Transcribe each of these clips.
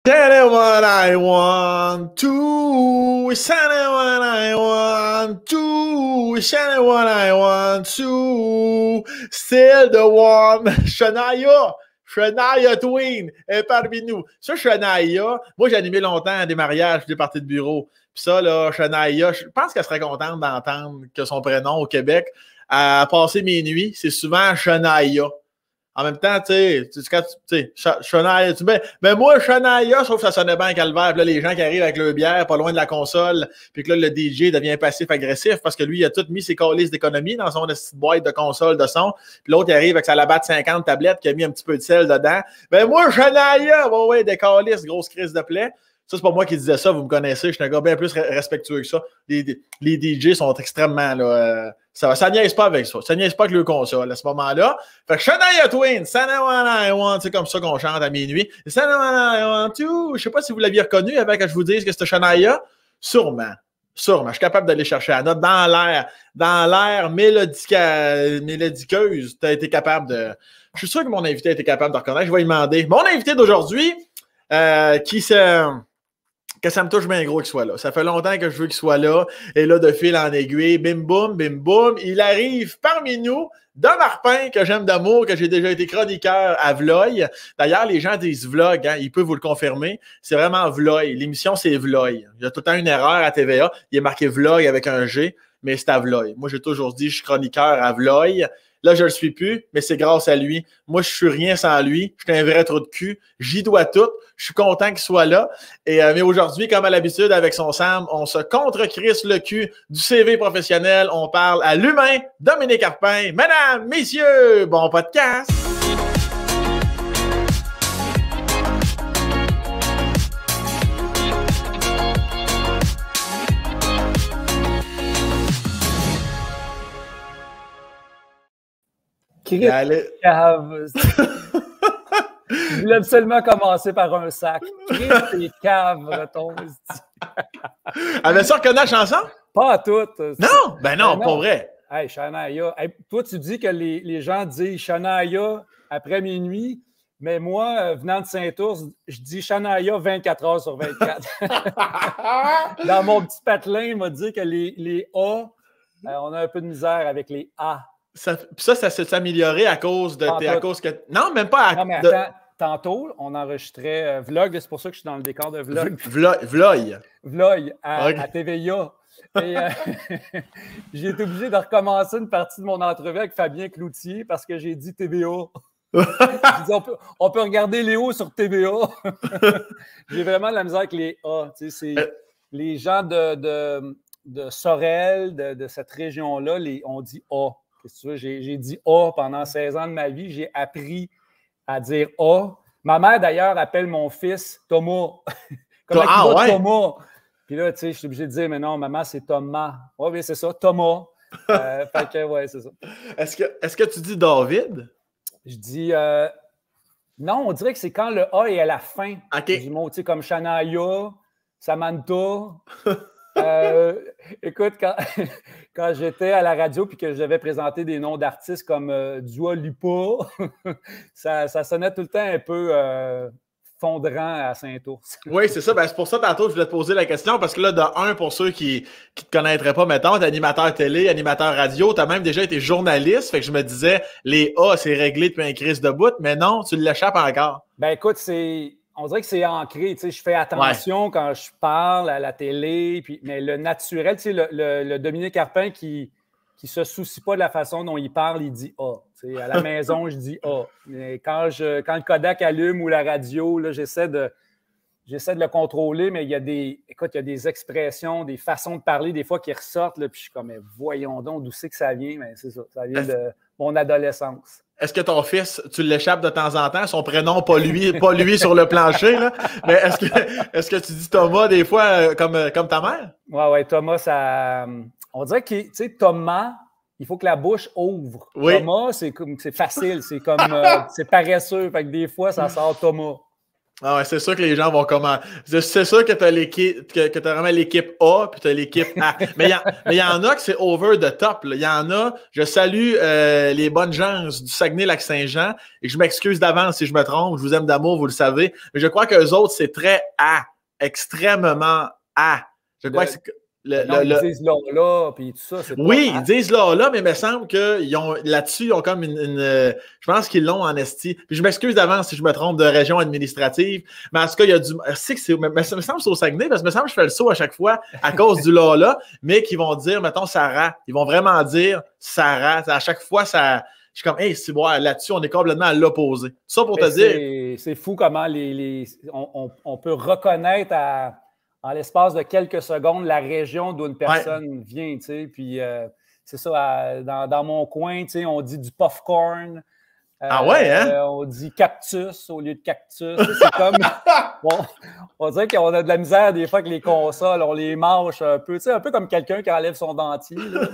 Send it what I want to. Send it what I want to. Send it what I want to. Still the one. Shania Twain est parmi nous. Ça, Shania, moi, j'ai animé longtemps des mariages, des parties de bureau. Puis ça, là, Shania, je pense qu'elle serait contente d'entendre que son prénom au Québec a passé mes nuits. C'est souvent Shania. En même temps, tu sais, Shania, mais moi, Shania, je trouve que ça sonnait bien calvaire. Puis là, les gens qui arrivent avec leur bière pas loin de la console, puis que là, le DJ devient passif-agressif parce que lui, il a tout mis ses calices d'économie dans son petite boîte de console de son. Puis l'autre, il arrive avec sa Labatt 50 tablette qui a mis un petit peu de sel dedans. Ben moi, Shania, ouais, des calices, grosse crise de plaie. Ça, c'est pas moi qui disais ça, vous me connaissez, je suis un gars bien plus respectueux que ça. Les DJ sont extrêmement, là, ça niaise pas avec ça. Ça niaise pas avec le console à ce moment-là. Fait que Shania Twain, Shania What I Want, c'est comme ça qu'on chante à minuit. Shania What I Want to, je sais pas si vous l'aviez reconnu avant que je vous dise que c'était Shania. Sûrement. Je suis capable d'aller chercher la note dans l'air mélodiqueuse. T'as été capable de. Je suis sûr que mon invité a été capable de reconnaître. Je vais lui demander. Mon invité d'aujourd'hui, que ça me touche bien gros qu'il soit là. Ça fait longtemps que je veux qu'il soit là. Et là, de fil en aiguille, bim boum, il arrive parmi nous, Dom Arpin, que j'aime d'amour, que j'ai déjà été chroniqueur à Vloy. D'ailleurs, les gens disent vlog, hein, ils peuvent vous le confirmer. C'est vraiment Vloy. L'émission, c'est Vloy. Il y a tout le temps une erreur à TVA. Il est marqué vlog avec un G, mais c'est à Vloy. Moi, j'ai toujours dit, je suis chroniqueur à Vloy. Là, je ne le suis plus, mais c'est grâce à lui. Moi, je suis rien sans lui. Je suis un vrai trou de cul. J'y dois tout. Je suis content qu'il soit là. Mais aujourd'hui, comme à l'habitude, avec son Sam, on se contre-crisse le cul du CV professionnel. On parle à l'humain, Dominique Arpin. Mesdames, messieurs, bon podcast! Cave. Je voulais absolument commencer par un sac. Christ et cave, retombe. Avait ça reconnu la chanson? Pas à toutes. Non? Ben non, pas vrai. Hey, Shania. Hey, toi, tu dis que les gens disent Shania après minuit, mais moi, venant de Saint-Ours, je dis Shania 24 heures sur 24. Dans mon petit patelin, il m'a dit que les A, on a un peu de misère avec les A. Ça s'est amélioré à cause de... Non, même pas à... Non, mais attends, tantôt, on enregistrait Vlog, c'est pour ça que je suis dans le décor de Vlog. Vlog à TVA. Et j'ai été obligé de recommencer une partie de mon entrevue avec Fabien Cloutier parce que j'ai dit TVA. J'ai dit, on peut regarder Léo sur TVA. J'ai vraiment de la misère avec les A. Tu sais, c'est les gens de Sorel, de cette région-là, on dit A. J'ai dit A pendant 16 ans de ma vie. J'ai appris à dire A. Ma mère, d'ailleurs, appelle mon fils Thomas. Ouais. Thomas. Puis là, tu sais, je suis obligé de dire, mais non, maman, c'est Thomas. Oui, bien, c'est ça, Thomas. Fait que, ouais, c'est ça. Est-ce que tu dis David? Je dis, non, on dirait que c'est quand le A est à la fin du mot, tu sais, comme Shania, Samantha. Écoute, quand j'étais à la radio puis que je devais présenter des noms d'artistes comme Dua Lipa, ça sonnait tout le temps un peu fondrant à Saint-Ours. Oui, c'est ça. Ben, c'est pour ça, tantôt, je voulais te poser la question parce que là, pour ceux qui ne te connaîtraient pas, mettons, t'es animateur télé, animateur radio, t'as même déjà été journaliste. Fait que je me disais, les A, c'est réglé depuis un crise de bout, mais non, tu l'échappes encore. Ben, écoute, on dirait que c'est ancré, tu sais, je fais attention quand je parle à la télé, mais le naturel, tu sais, le Dominique Arpin qui se soucie pas de la façon dont il parle, il dit « A ». Tu sais, à la maison, je dis « A ». Mais quand le Kodak allume ou la radio, là, j'essaie de le contrôler, mais il y a des expressions, des façons de parler, des fois qui ressortent, là, puis je suis comme « Voyons donc, d'où c'est que ça vient? » Mais c'est ça, ça vient de mon adolescence. Est-ce que ton fils, tu l'échappes de temps en temps? Son prénom, pas lui sur le plancher, là. Mais est-ce que tu dis Thomas des fois comme ta mère? Ouais, Thomas, ça. On dirait que, tu sais, Thomas, il faut que la bouche ouvre. Oui. Thomas, c'est facile, c'est comme c'est paresseux. Fait que des fois, ça sort Thomas. Ah ouais, c'est sûr que les gens vont comment. C'est sûr que tu as l'équipe, que tu as vraiment l'équipe A, puis tu as l'équipe A. Mais il y en a que c'est over the top. Il y en a, je salue les bonnes gens du Saguenay-Lac-Saint-Jean, et je m'excuse d'avance si je me trompe, je vous aime d'amour, vous le savez, mais je crois qu'eux autres, c'est très A, extrêmement A. Je crois que c'est. Ils disent là, puis tout ça, c'est oui, pas... ils disent là, mais il me semble que là-dessus, ils ont comme je pense qu'ils l'ont en esti. Puis je m'excuse d'avance si je me trompe de région administrative, mais en tout cas, il y a du... C'est que ça me semble que c'est au Saguenay, parce que me semble que je fais le saut à chaque fois à cause du là, mais qu'ils vont dire, mettons, Sarah. Ils vont vraiment dire Sarah. À chaque fois, ça... Je suis comme, hey, c'est bon, là-dessus, on est complètement à l'opposé. Ça pour te dire... C'est fou comment on peut reconnaître en l'espace de quelques secondes la région d'où une personne vient, tu sais. Puis c'est ça, dans mon coin, tu sais, on dit du popcorn. Ah ouais, hein? On dit cactus au lieu de cactus. C'est comme... on dirait qu'on a de la misère des fois avec les consoles, on les mâche un peu. Tu sais, un peu comme quelqu'un qui enlève son dentier. Là.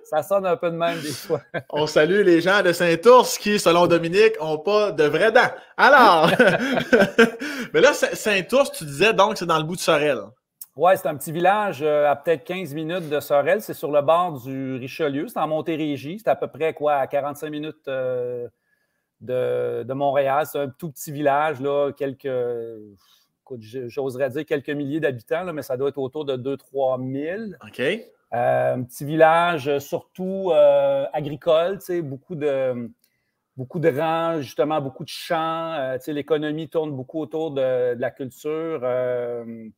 Ça sonne un peu de même des fois. On salue les gens de Saint-Ours qui, selon Dominique, n'ont pas de vraies dents. Alors, mais là, Saint-Ours, tu disais donc c'est dans le bout de Sorel. Oui, c'est un petit village à peut-être 15 minutes de Sorel. C'est sur le bord du Richelieu. C'est en Montérégie. C'est à peu près quoi, à 45 minutes de Montréal. C'est un tout petit village, là, j'oserais dire quelques milliers d'habitants, là, mais ça doit être autour de 2-3 000. OK. Un petit village surtout agricole, tu sais, beaucoup de rangs, justement, beaucoup de champs. Tu sais, l'économie tourne beaucoup autour de la culture,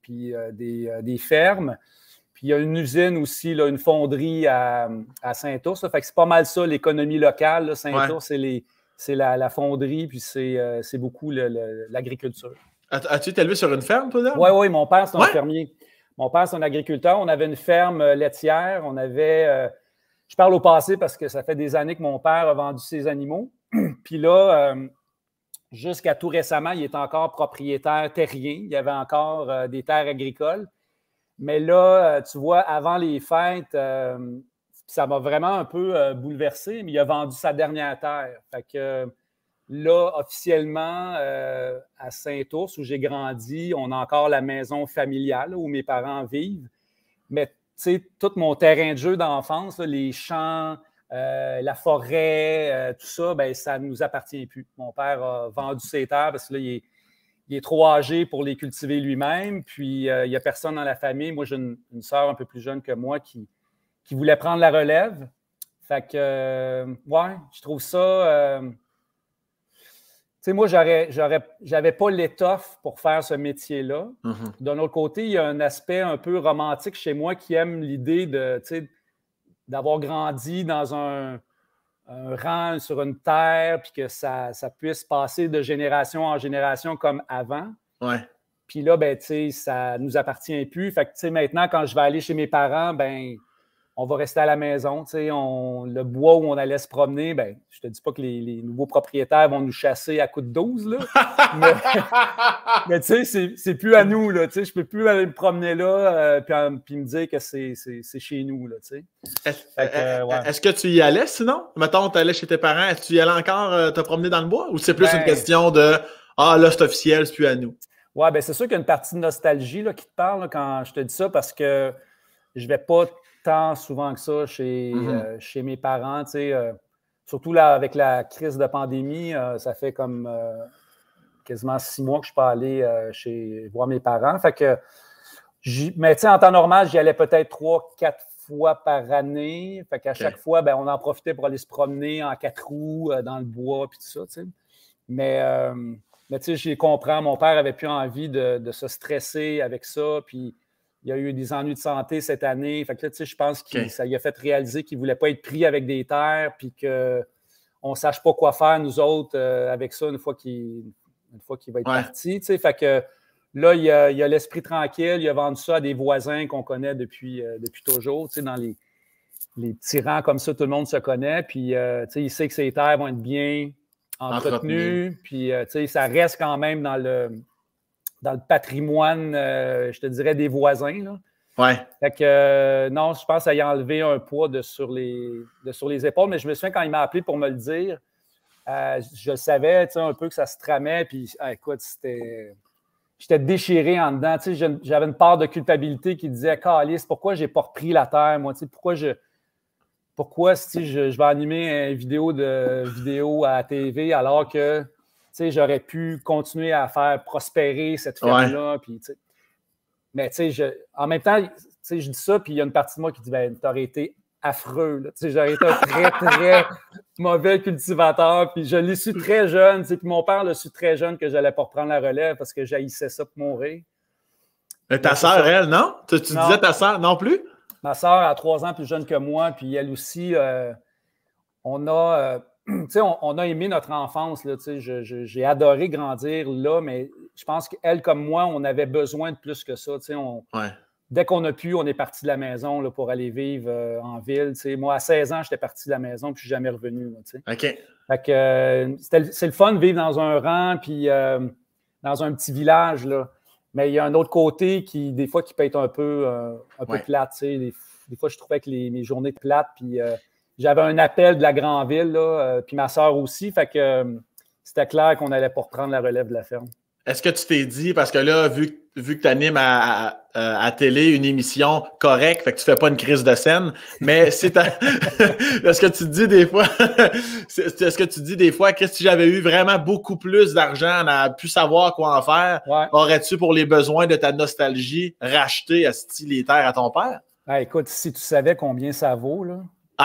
puis des fermes. Puis il y a une usine aussi, là, une fonderie à Saint-Ours. Fait que c'est pas mal ça, l'économie locale. Là. Saint-Ours, c'est la fonderie, puis c'est beaucoup l'agriculture. As-tu été élevé sur une ferme, toi, là? Oui, mon père, c'est un fermier. Mon père, c'est un agriculteur. On avait une ferme laitière. On avait... je parle au passé parce que ça fait des années que mon père a vendu ses animaux. Puis là, jusqu'à tout récemment, il est encore propriétaire terrien. Il y avait encore des terres agricoles. Mais là, tu vois, avant les fêtes, ça m'a vraiment un peu bouleversé, mais il a vendu sa dernière terre. Fait que là, officiellement, à Saint-Ours, où j'ai grandi, on a encore la maison familiale où mes parents vivent. Mais tu sais, tout mon terrain de jeu d'enfance, là, les champs, la forêt, tout ça, ben, ça ne nous appartient plus. Mon père a vendu ses terres parce que là, il est trop âgé pour les cultiver lui-même. Puis, il n'y a personne dans la famille. Moi, j'ai une sœur un peu plus jeune que moi qui voulait prendre la relève. Fait que, ouais, je trouve ça... tu sais, moi, j'avais pas l'étoffe pour faire ce métier-là. Mm-hmm. D'un autre côté, il y a un aspect un peu romantique chez moi qui aime l'idée d'avoir grandi dans un rang sur une terre, puis que ça puisse passer de génération en génération comme avant. Ouais. Puis là, ben, tu sais, ça nous appartient plus. Fait que, tu sais, maintenant, quand je vais aller chez mes parents, ben, on va rester à la maison. Tu sais, le bois où on allait se promener, ben, je te dis pas que les nouveaux propriétaires vont nous chasser à coups de 12, là. mais tu sais, c'est plus à nous, là. Tu sais, je peux plus aller me promener là puis me dire que c'est chez nous, là, tu sais. Est-ce que tu y allais sinon? Mettons, tu allais chez tes parents, est-ce que tu y allais encore te promener dans le bois? Ou c'est plus une question de « Ah, là, c'est officiel, c'est plus à nous ». Oui, bien, c'est sûr qu'il y a une partie de nostalgie là, qui te parle là, quand je te dis ça, parce que je vais pas tant souvent que ça chez mes parents, tu sais, surtout là, avec la crise de pandémie, ça fait comme quasiment 6 mois que je suis pas allé voir mes parents. Fait que, mais tu sais, en temps normal, j'y allais peut-être 3-4 fois par année. Fait qu'à chaque fois, ben, on en profitait pour aller se promener en 4 roues dans le bois puis tout ça, tu sais. Mais tu sais, je les comprends. Mon père avait plus envie de se stresser avec ça. Puis il y a eu des ennuis de santé cette année. Fait que là, tu sais, je pense que ça lui a fait réaliser qu'il ne voulait pas être pris avec des terres puis qu'on ne sache pas quoi faire, nous autres, avec ça une fois qu'il va être parti. Tu sais, fait que là, il y a l'esprit tranquille. Il a vendu ça à des voisins qu'on connaît depuis toujours. Tu sais, dans les petits rangs comme ça, tout le monde se connaît. Puis, tu sais, il sait que ses terres vont être bien entretenues. Puis, tu sais, ça reste quand même dans le patrimoine, je te dirais, des voisins. Là. Ouais. Fait que, non, je pense que ça y a enlevé un poids sur les épaules. Mais je me souviens quand il m'a appelé pour me le dire, je savais un peu que ça se tramait. Puis, écoute, j'étais déchiré en dedans. J'avais une part de culpabilité qui disait, Calice, pourquoi j'ai pas repris la terre, moi? Pourquoi je vais animer une vidéo à la TV alors que j'aurais pu continuer à faire prospérer cette ferme-là. Puis, mais en même temps, je dis ça, puis il y a une partie de moi qui dit, ben, t'aurais été affreux. J'aurais été un très, très mauvais cultivateur. Puis je l'ai su très jeune. Puis mon père l'a su très jeune que je n'allais pas reprendre la relève parce que j'haïssais ça pour mourir. Mais ta sœur, elle, non? Tu disais ta sœur non plus? Ma sœur a 3 ans plus jeune que moi. Puis elle aussi, on a aimé notre enfance. Là, j'ai adoré grandir là, mais je pense qu'elle, comme moi, on avait besoin de plus que ça. Dès qu'on a pu, on est parti de la maison là, pour aller vivre en ville. Moi, à 16 ans, j'étais parti de la maison puis je ne suis jamais revenu. Là, OK. Fait que, c'est le fun de vivre dans un rang puis dans un petit village. Là. Mais il y a un autre côté qui, des fois, qui peut être un peu plate. Des fois, je trouvais que mes journées étaient plates. Puis j'avais un appel de la grande ville, puis ma soeur aussi. Fait que c'était clair qu'on n'allait pas reprendre la relève de la ferme. Est-ce que tu t'es dit, parce que là, vu que tu animes à télé une émission correcte, fait que tu fais pas une crise de scène, mais est-ce que tu te dis des fois, que si j'avais eu vraiment beaucoup plus d'argent, on a pu savoir quoi en faire, aurais-tu, pour les besoins de ta nostalgie, racheté les terres à ton père? Écoute, si tu savais combien ça vaut, là.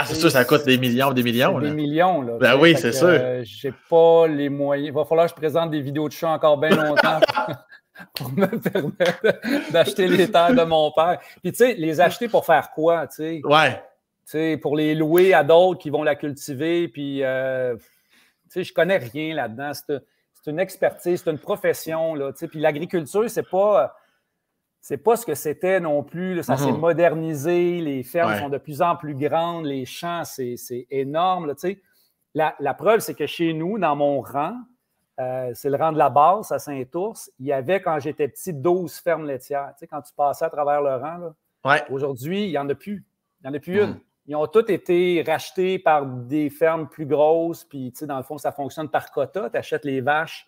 C'est sûr, ça coûte des millions, des millions. Des millions, là. Ben oui, c'est sûr. J'ai pas les moyens. Il va falloir que je présente des vidéos de chat encore bien longtemps pour me permettre d'acheter les terres de mon père. Puis, tu sais, les acheter pour faire quoi, tu sais? Ouais. Tu sais, pour les louer à d'autres qui vont la cultiver. Puis, tu sais, je connais rien là-dedans. C'est une expertise, c'est une profession, là. Tu sais, puis l'agriculture, c'est pas ce que c'était non plus. Là. Ça s'est modernisé. Les fermes sont de plus en plus grandes. Les champs, c'est énorme. Là, la preuve, c'est que chez nous, dans mon rang, c'est le rang de la base à Saint-Ours, il y avait, quand j'étais petit, 12 fermes laitières. Quand tu passais à travers le rang, là, aujourd'hui, il n'y en a plus. Il n'y en a plus une. Ils ont toutes été rachetés par des fermes plus grosses. Puis, dans le fond, ça fonctionne par quota. Tu achètes les vaches.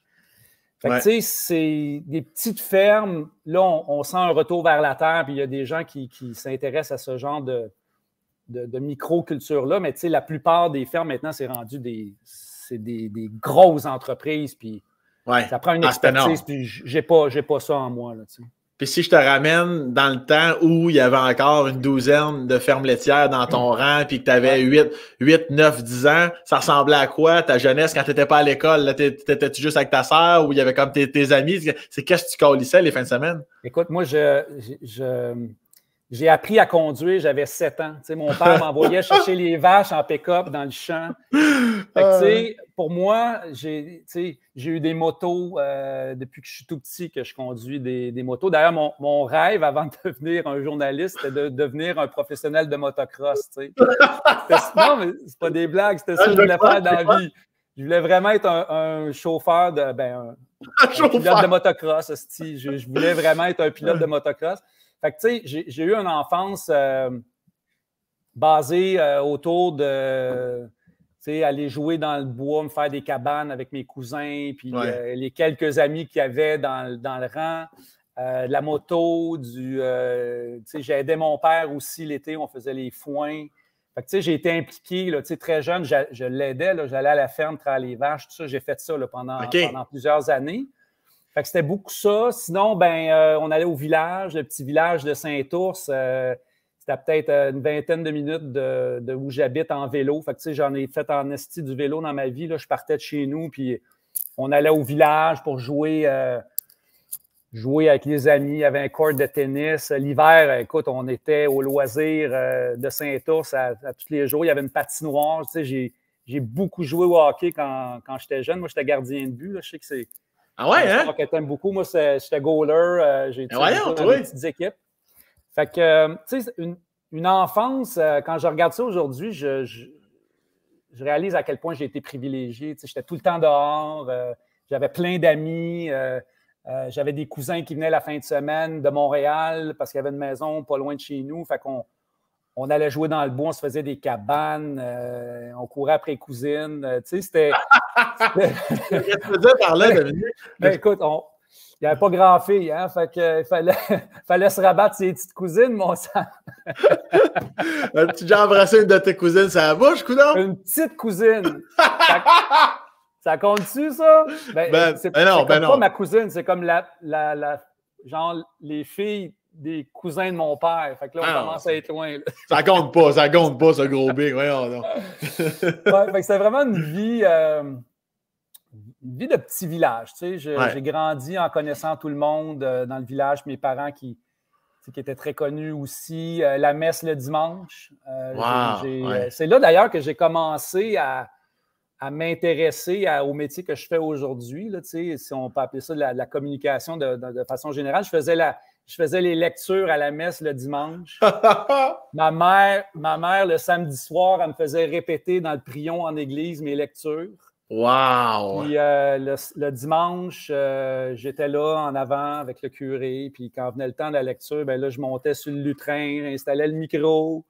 Fait que, tu sais, c'est des petites fermes. Là, on sent un retour vers la terre, puis il y a des gens qui s'intéressent à ce genre de micro-culture-là. Mais, tu sais, la plupart des fermes, maintenant, c'est rendu des grosses entreprises, puis ça prend une expertise, puis j'ai pas ça en moi, là, tu sais. Puis si je te ramène dans le temps où il y avait encore une douzaine de fermes laitières dans ton rang, puis que tu avais 8, 9, 10 ans, ça ressemblait à quoi ta jeunesse quand tu n'étais pas à l'école? T'étais-tu juste avec ta sœur ou il y avait comme tes amis? C'est qu'est-ce que tu calissais les fins de semaine? Écoute, moi, j'ai appris à conduire, j'avais 7 ans. Tu sais, mon père m'envoyait chercher les vaches en pick-up dans le champ. Fait que, tu sais, pour moi, j'ai eu des motos depuis que je suis tout petit, que je conduis des motos. D'ailleurs, mon rêve avant de devenir un journaliste, c'était de devenir un professionnel de motocross. Tu sais. Non, mais c'est pas des blagues, c'était ça que je voulais faire dans la vie. Je voulais vraiment être un chauffeur un pilote de motocross. Je voulais vraiment être un pilote de motocross. Fait que, tu sais, j'ai eu une enfance basée autour de, tu sais, aller jouer dans le bois, me faire des cabanes avec mes cousins, puis les quelques amis qu'il y avait dans le rang, la moto, tu sais, j'aidais mon père aussi l'été, on faisait les foins. Fait que, tu sais, j'ai été impliqué, là, tu sais, très jeune, je l'aidais, là, j'allais à la ferme, travailler les vaches, tout ça, j'ai fait ça là, pendant plusieurs années. Fait que c'était beaucoup ça. Sinon, on allait au village, le petit village de Saint-Ours. C'était peut-être une vingtaine de minutes de où j'habite en vélo. Fait que, tu sais, j'en ai fait en esti du vélo dans ma vie. Là. Je partais de chez nous, puis on allait au village pour jouer avec les amis. Il y avait un court de tennis. L'hiver, écoute, on était au loisir de Saint-Ours à tous les jours. Il y avait une patinoire. Tu sais, j'ai beaucoup joué au hockey quand j'étais jeune. Moi, j'étais gardien de but. Là. Je sais que c'est... Ah ouais, hein? Que t'aimes beaucoup. Moi, j'étais goaler. J'ai été dans des petites équipes. Fait que, tu sais, une enfance, quand je regarde ça aujourd'hui, je réalise à quel point j'ai été privilégié. Tu sais, j'étais tout le temps dehors. J'avais plein d'amis. J'avais des cousins qui venaient la fin de semaine de Montréal parce qu'il y avait une maison pas loin de chez nous. Fait qu'on allait jouer dans le bois, on se faisait des cabanes, on courait après les cousines. Tu sais, Qu'est-ce que tu veux dire par là, Dominique? Ben, écoute, il n'y avait pas grand-fille, hein? Fait que fallait se rabattre ses petites cousines, mon sang. As-tu déjà embrassé une de tes cousines sur la bouche, coudonc? Une petite cousine. Ça compte-tu, ça? C'est non. pas ma cousine, c'est comme genre les filles des cousins de mon père. Fait que là, on commence à être loin. Là. Ça compte pas, ce gros big. Voyons donc. Ouais, fait que c'était vraiment une vie de petit village. Tu sais, j'ai grandi en connaissant tout le monde dans le village. Mes parents qui étaient très connus aussi. La messe le dimanche. C'est là d'ailleurs que j'ai commencé à m'intéresser au métier que je fais aujourd'hui. Tu sais, si on peut appeler ça de la communication de façon générale. Je faisais les lectures à la messe le dimanche. Ma mère, le samedi soir, elle me faisait répéter dans le prion en église mes lectures. Wow! Puis le dimanche, j'étais là en avant avec le curé. Puis quand venait le temps de la lecture, ben là, je montais sur le lutrin, j'installais le micro.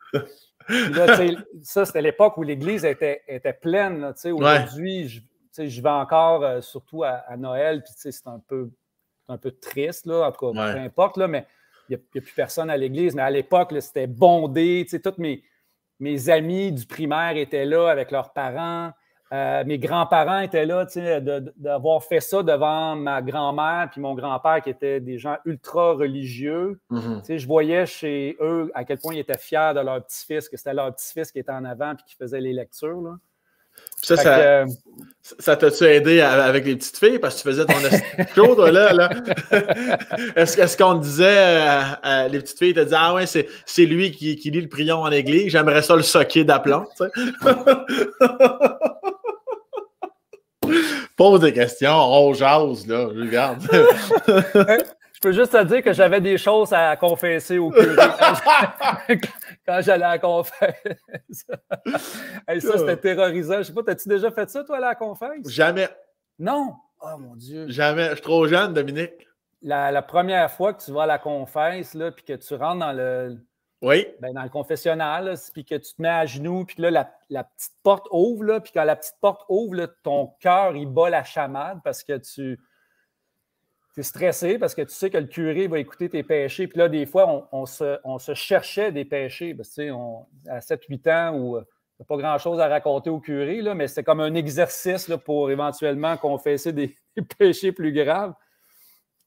Puis là, ça, c'était l'époque où l'église était pleine. Là, aujourd'hui, je vais encore, surtout à Noël, puis c'est un peu triste, là, en tout cas, peu importe, là, mais il n'y a plus personne à l'église. Mais à l'époque, c'était bondé. Tous mes amis du primaire étaient là avec leurs parents. Mes grands-parents étaient là, d'avoir fait ça devant ma grand-mère puis mon grand-père qui étaient des gens ultra religieux. Mm-hmm. Je voyais chez eux à quel point ils étaient fiers de leur petit-fils, que c'était leur petit-fils qui était en avant puis qui faisait les lectures. Là. Ça t'a-tu aidé avec les petites filles parce que tu faisais ton show, toi, là? Est-ce qu'on te disait, les petites filles te disaient, ah ouais, c'est lui qui lit le prion en église, j'aimerais ça le socker d'aplomb, tu sais? Pose des questions, on jase, là, regarde. Je peux juste te dire que j'avais des choses à confesser au curé quand j'allais à la confesse. Hey, ça, c'était terrorisant. Je sais pas, t'as-tu déjà fait ça, toi, à la confesse? Jamais. Non? Oh, mon Dieu. Jamais. Je suis trop jeune, Dominique. La première fois que tu vas à la confesse, là, puis que tu rentres dans le confessionnal, puis que tu te mets à genoux, puis là, la petite porte ouvre, là, puis quand la petite porte ouvre, là, ton cœur, il bat la chamade parce que tu es stressé, parce que tu sais que le curé va écouter tes péchés. Puis là, des fois, on se cherchait des péchés. Parce que, à 7-8 ans, où il n'y a pas grand-chose à raconter au curé, là, mais c'était comme un exercice là, pour éventuellement confesser des péchés plus graves.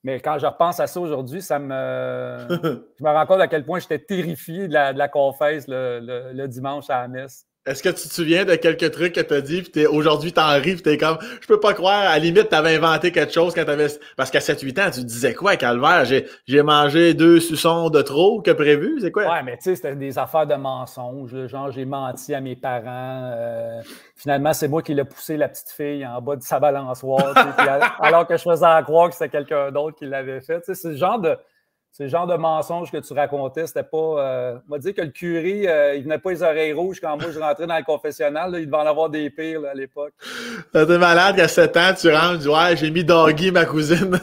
Mais quand je repense à ça aujourd'hui, je me rends compte à quel point j'étais terrifié de la confesse le dimanche à la messe. Est-ce que tu te souviens de quelques trucs que tu as dit, puis aujourd'hui, t'en ris, puis t'es comme, je peux pas croire, à la limite, t'avais inventé quelque chose quand t'avais... Parce qu'à 7-8 ans, tu disais quoi, Calvaire? J'ai mangé 2 suçons de trop que prévu, c'est quoi? Ouais, mais tu sais, c'était des affaires de mensonges, là, genre j'ai menti à mes parents. Finalement, c'est moi qui l'ai poussé, la petite fille, en bas de sa balançoire, alors que je faisais croire que c'était quelqu'un d'autre qui l'avait fait. C'est le genre de mensonge que tu racontais, c'était pas... on m'a dit que le curé, il venait pas les oreilles rouges quand moi je rentrais dans le confessionnal. Là, il devait en avoir des pires là, à l'époque. T'es malade qu'à 7 ans, tu rentres, tu dis « Ouais, j'ai mis Doggy, ma cousine. »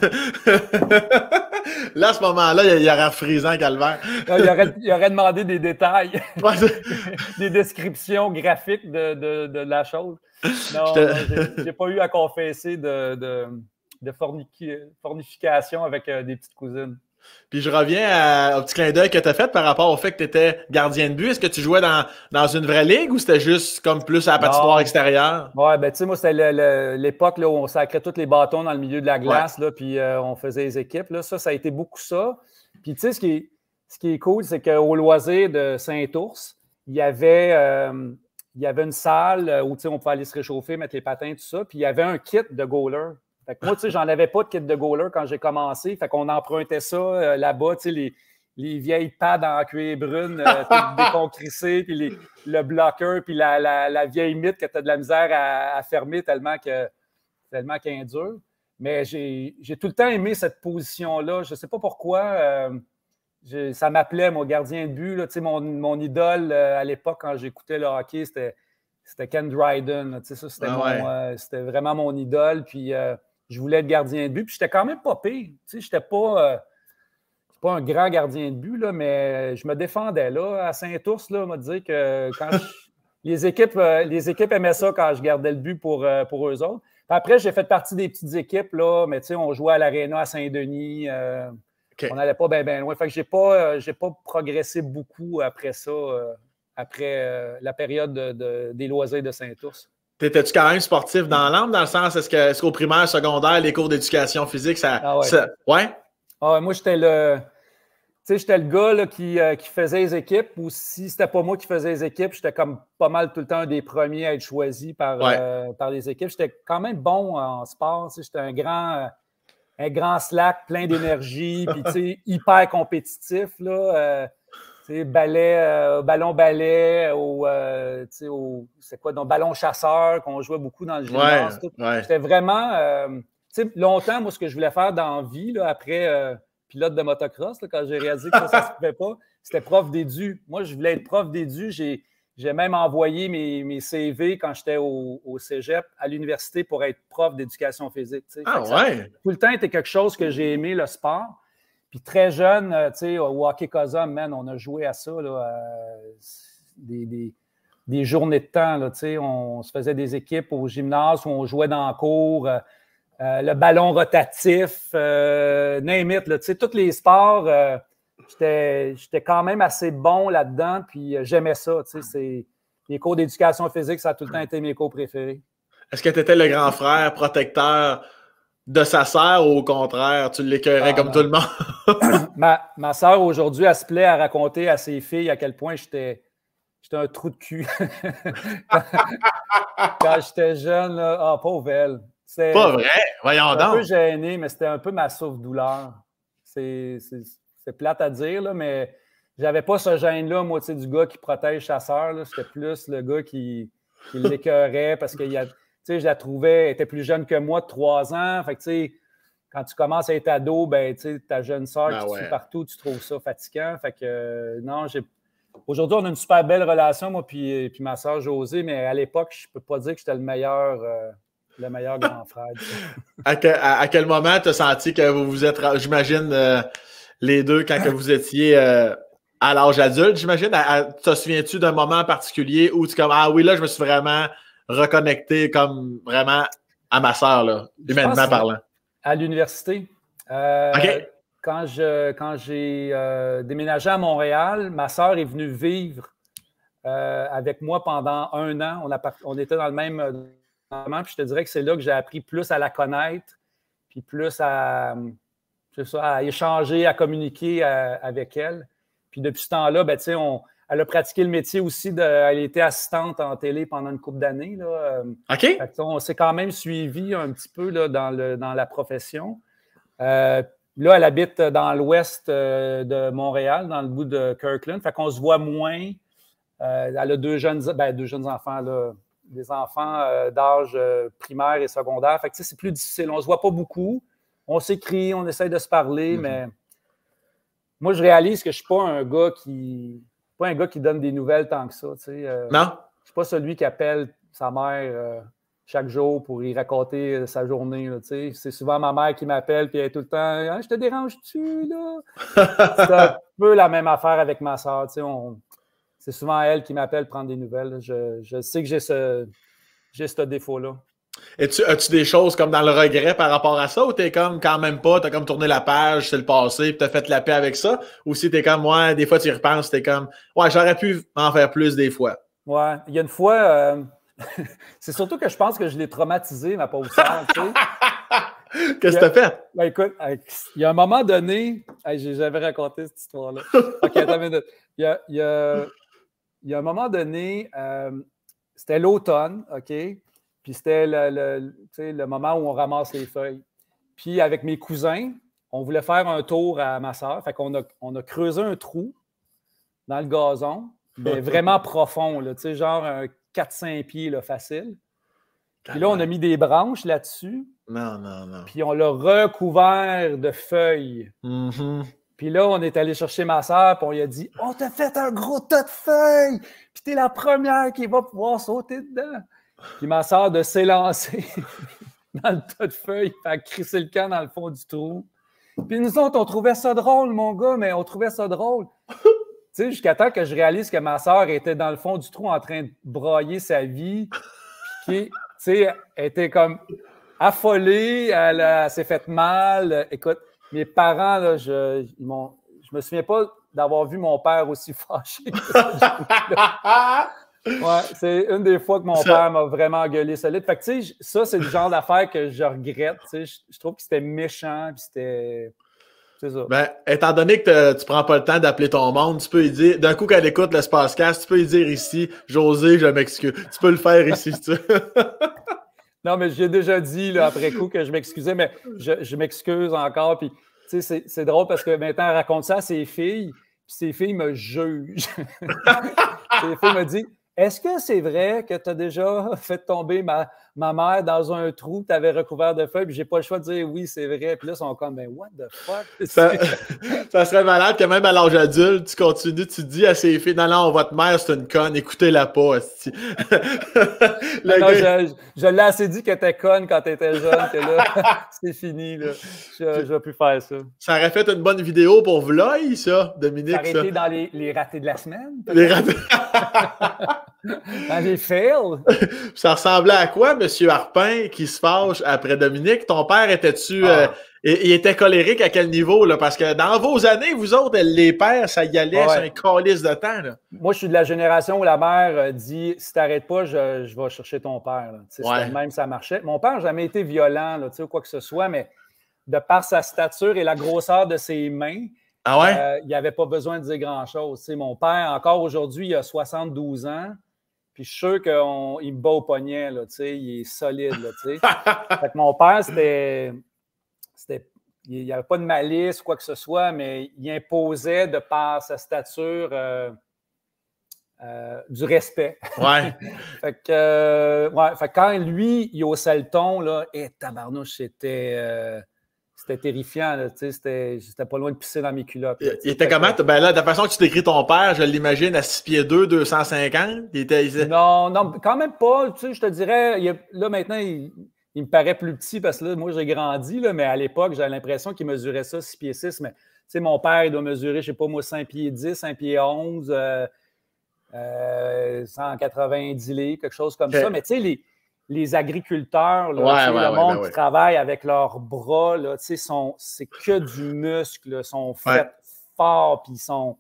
Là, à ce moment-là, il y aurait frisant Calvaire. Il aurait demandé des détails, des descriptions graphiques de la chose. Non, j'ai pas eu à confesser de fornification avec des petites cousines. Puis je reviens au petit clin d'œil que tu as fait par rapport au fait que tu étais gardien de but. Est-ce que tu jouais dans une vraie ligue ou c'était juste comme plus à la patinoire extérieure? Ouais, ben tu sais, moi, c'était l'époque là, où on sacrait tous les bâtons dans le milieu de la glace, là, puis on faisait les équipes. Là. Ça a été beaucoup ça. Puis tu sais, ce qui est cool, c'est qu'au loisir de Saint-Ours, il y avait une salle où on pouvait aller se réchauffer, mettre les patins, tout ça. Puis il y avait un kit de goaler. Fait que moi, tu sais, j'en avais pas de kit de goaler quand j'ai commencé. Fait qu'on empruntait ça là-bas, tu sais, les vieilles pads en cuir brune, toutes déconcrissées, puis le bloqueur, puis la vieille mythe que tu as de la misère à fermer tellement qu'elle est dure. Mais j'ai tout le temps aimé cette position-là. Je ne sais pas pourquoi. Ça m'appelait, mon gardien de but. Là, tu sais, mon idole à l'époque, quand j'écoutais le hockey, c'était Ken Dryden. Tu sais, ça, c'était vraiment mon idole. Puis je voulais être gardien de but. Puis j'étais quand même pas pire. Tu sais, j'étais pas un grand gardien de but, là, mais je me défendais. Là, à Saint-Ours, là, on m'a dit que les équipes aimaient ça quand je gardais le but pour eux autres. Puis après, j'ai fait partie des petites équipes, là, mais tu sais, on jouait à l'Aréna à Saint-Denis. On n'allait pas bien loin. Fait que j'ai pas progressé beaucoup après ça, après la période des loisirs de Saint-Ours. T'étais-tu quand même sportif dans l'âme, dans le sens, est-ce qu'au primaire, secondaire, les cours d'éducation physique, ouais? Ah, moi, j'étais le gars là, qui faisait les équipes, ou si c'était pas moi qui faisais les équipes, j'étais comme pas mal tout le temps un des premiers à être choisi par les équipes. J'étais quand même bon en sport. J'étais un grand slack, plein d'énergie, puis hyper compétitif. Là, ballon-ballet, c'est quoi, donc ballon chasseur, qu'on jouait beaucoup dans le gymnase. J'étais vraiment... longtemps, moi, ce que je voulais faire dans la vie, là, après pilote de motocross, là, quand j'ai réalisé que ça ne se pouvait pas, c'était prof d'édu. Moi, je voulais être prof d'édu. J'ai même envoyé mes CV quand j'étais au cégep à l'université pour être prof d'éducation physique. Tout le temps, c'était quelque chose que j'ai aimé, le sport. Puis très jeune, au hockey Cosum, man, on a joué à ça, là, des journées de temps. Là, on se faisait des équipes au gymnase où on jouait dans le cours, le ballon rotatif, name it, là, tous les sports. J'étais quand même assez bon là-dedans, puis j'aimais ça. Les cours d'éducation physique, ça a tout le temps été mes cours préférés. Est-ce que tu étais le grand frère protecteur de sa sœur ou au contraire, tu l'écœurais comme tout le monde? Ma sœur, aujourd'hui, elle se plaît à raconter à ses filles à quel point j'étais un trou de cul. Quand j'étais jeune, là, pauvre elle. Pas vrai? Voyons donc. Un peu gêné, mais c'était un peu ma souffre-douleur. C'est plate à dire, là, mais j'avais pas ce gêne-là, moi, du gars qui protège sa sœur. C'était plus le gars qui l'écœurait parce que je la trouvais, elle était plus jeune que moi de 3 ans. Fait que, quand tu commences à être ado, ben, ta jeune sœur qui te suit partout, tu trouves ça fatigant. Fait que, non, aujourd'hui, on a une super belle relation, moi, puis ma sœur Josée, mais à l'époque, je peux pas dire que j'étais le meilleur grand frère. À quel moment tu as senti que vous vous êtes, j'imagine, les deux, quand que vous étiez à l'âge adulte, j'imagine, te souviens-tu d'un moment particulier où tu comme, ah oui, là, je me suis vraiment reconnecté comme vraiment à ma sœur, là, humainement parlant? À l'université. Quand j'ai déménagé à Montréal, ma sœur est venue vivre avec moi pendant 1 an. On était dans le même puis je te dirais que c'est là que j'ai appris plus à la connaître, puis plus à échanger, à communiquer avec elle. Puis depuis ce temps-là, ben, elle a pratiqué le métier aussi. Elle était assistante en télé pendant une couple d'années. Là. On s'est quand même suivi un petit peu là, dans la profession. Là, elle habite dans l'ouest de Montréal, dans le bout de Kirkland. Fait qu'on se voit moins. Elle a deux jeunes enfants, là, des enfants d'âge primaire et secondaire. Fait que c'est plus difficile. On ne se voit pas beaucoup. On s'écrit, on essaie de se parler, mais moi, je réalise que je ne suis pas un gars qui donne des nouvelles tant que ça. Non? Je ne suis pas celui qui appelle sa mère chaque jour pour y raconter sa journée. Là, c'est souvent ma mère qui m'appelle et elle est tout le temps ah, « Je te dérange-tu? » là? C'est un peu la même affaire avec ma soeur. C'est souvent elle qui m'appelle prendre des nouvelles. Je sais que j'ai ce défaut-là. As-tu des choses comme dans le regret par rapport à ça ou t'es comme quand même pas, t'as comme tourné la page, c'est le passé, puis t'as fait la paix avec ça? Ou si t'es comme, ouais, des fois tu y repenses, t'es comme, ouais, j'aurais pu en faire plus des fois. Ouais, il y a une fois, c'est surtout que je pense que je l'ai traumatisé, ma pauvre sœur, tu sais. Qu'est-ce que t'as fait? Ben écoute, il y a un moment donné, j'ai jamais raconté cette histoire-là. OK, attends une minute. Il y a un moment donné, c'était l'automne, OK? Puis c'était le moment où on ramasse les feuilles. Puis avec mes cousins, on voulait faire un tour à ma sœur. Fait qu'on a creusé un trou dans le gazon, mais vraiment profond, là, genre un 4-5 pieds là, facile. Puis là, on a mis des branches là-dessus. Non. Puis on l'a recouvert de feuilles. Mm-hmm. Puis là, on est allé chercher ma sœur, puis on lui a dit « On t'a fait un gros tas de feuilles! Puis t'es la première qui va pouvoir sauter dedans! » Puis ma sœur de s'élancer dans le tas de feuilles, puis elle crissé le camp dans le fond du trou. Puis nous autres, on trouvait ça drôle, mon gars, mais on trouvait ça drôle. Tu sais, jusqu'à temps que je réalise que ma sœur était dans le fond du trou en train de brailler sa vie, puis tu sais, elle était comme affolée, elle s'est fait mal. Écoute, mes parents, là, je me souviens pas d'avoir vu mon père aussi fâché que ça. Ouais, c'est une des fois que mon père m'a vraiment gueulé solide. Fait que, tu sais, ça, c'est le genre d'affaire que je regrette. Tu sais, je trouve que c'était méchant, puis c'était... C'est ça. Ben, étant donné que tu prends pas le temps d'appeler ton monde, tu peux lui dire, d'un coup qu'elle écoute le Spacecast, tu peux lui dire ici, José, je m'excuse. Tu peux le faire ici, si tu veux. Non, mais j'ai déjà dit, là, après coup, que je m'excusais, mais je m'excuse encore. Puis, tu sais, c'est drôle parce que maintenant, elle raconte ça à ses filles, puis ses filles me jugent. Ses filles me disent, est-ce que c'est vrai que tu as déjà fait tomber ma mère dans un trou que tu avais recouvert de feuilles? Puis j'ai pas le choix de dire oui, c'est vrai. Puis là, ils sont comme, ben, what the fuck? Ça serait malade que même à l'âge adulte, tu continues, tu dis à ses filles, non, non, votre mère, c'est une conne, écoutez-la pas. Non, je l'ai assez dit qu'elle était conne quand tu étais jeune, que là, c'est fini. Là. Je ne vais plus faire ça. Ça aurait fait une bonne vidéo pour Vlog, ça, Dominique. Ça aurait été dans les ratés de la semaine? Les ratés. Dans les fails? Ça ressemblait à quoi, M. Harpin, qui se fâche après Dominique? Ton père était-tu... il était colérique à quel niveau? Là? Parce que dans vos années, vous autres, les pères, ça y allait sur un calice de temps. Là. Moi, je suis de la génération où la mère dit « Si t'arrêtes pas, je vais chercher ton père. » C'était même, ça marchait. Mon père n'a jamais été violent là, ou quoi que ce soit, mais de par sa stature et la grosseur de ses mains, il n'y avait pas besoin de dire grand-chose. Mon père, encore aujourd'hui, il a 72 ans. Puis je suis sûr qu'il me bat au poignet, là, il est solide. Là, fait que mon père, il n'y avait pas de malice ou quoi que ce soit, mais il imposait, de par sa stature, du respect. Ouais. fait que quand lui, il haussait le ton, là, tabarnouche, c'était terrifiant. J'étais pas loin de pisser dans mes culottes. Là, il était comment? Ben là, de la façon que tu décris ton père, je l'imagine à 6 pieds 2, 250. Non, quand même pas. Je te dirais, là maintenant, il me paraît plus petit parce que là, moi, j'ai grandi, là, mais à l'époque, j'avais l'impression qu'il mesurait ça 6 pieds 6. Mais mon père, il doit mesurer, je sais pas moi, 5 pieds 10, 5 pieds 11, 190 livres, quelque chose comme ça. Mais tu sais, les agriculteurs, là, le monde qui travaille avec leurs bras, là, c'est que du muscle, ils sont faits forts, puis ils sont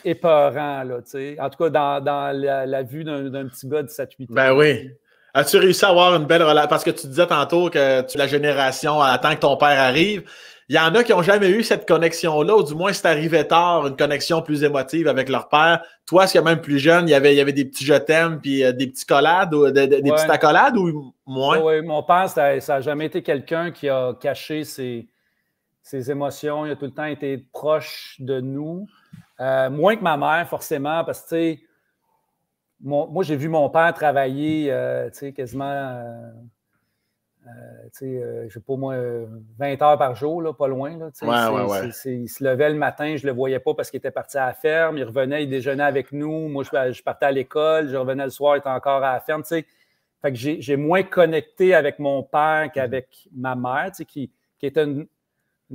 épeurants. Là, en tout cas, dans la vue d'un petit gars de 7-8 ans. Ben oui. As-tu réussi à avoir une belle relation? Parce que tu disais tantôt que tu la génération attend que ton père arrive. Il y en a qui n'ont jamais eu cette connexion-là, ou du moins, c'est arrivé tard, une connexion plus émotive avec leur père. Toi, est-ce que même plus jeune, il y avait des petits je t'aime, puis des petits collades, ou des petites accolades, ou moins? Oui, mon père, ça n'a jamais été quelqu'un qui a caché ses émotions. Il a tout le temps été proche de nous. Moins que ma mère, forcément, parce que, tu sais, moi, j'ai vu mon père travailler, tu sais, quasiment... je sais pas moi, 20 heures par jour, là, pas loin. Là, il se levait le matin, je le voyais pas parce qu'il était parti à la ferme. Il revenait, il déjeunait avec nous. Moi, je partais à l'école. Je revenais le soir, il était encore à la ferme. Fait que j'ai moins connecté avec mon père qu'avec ma mère, qui était une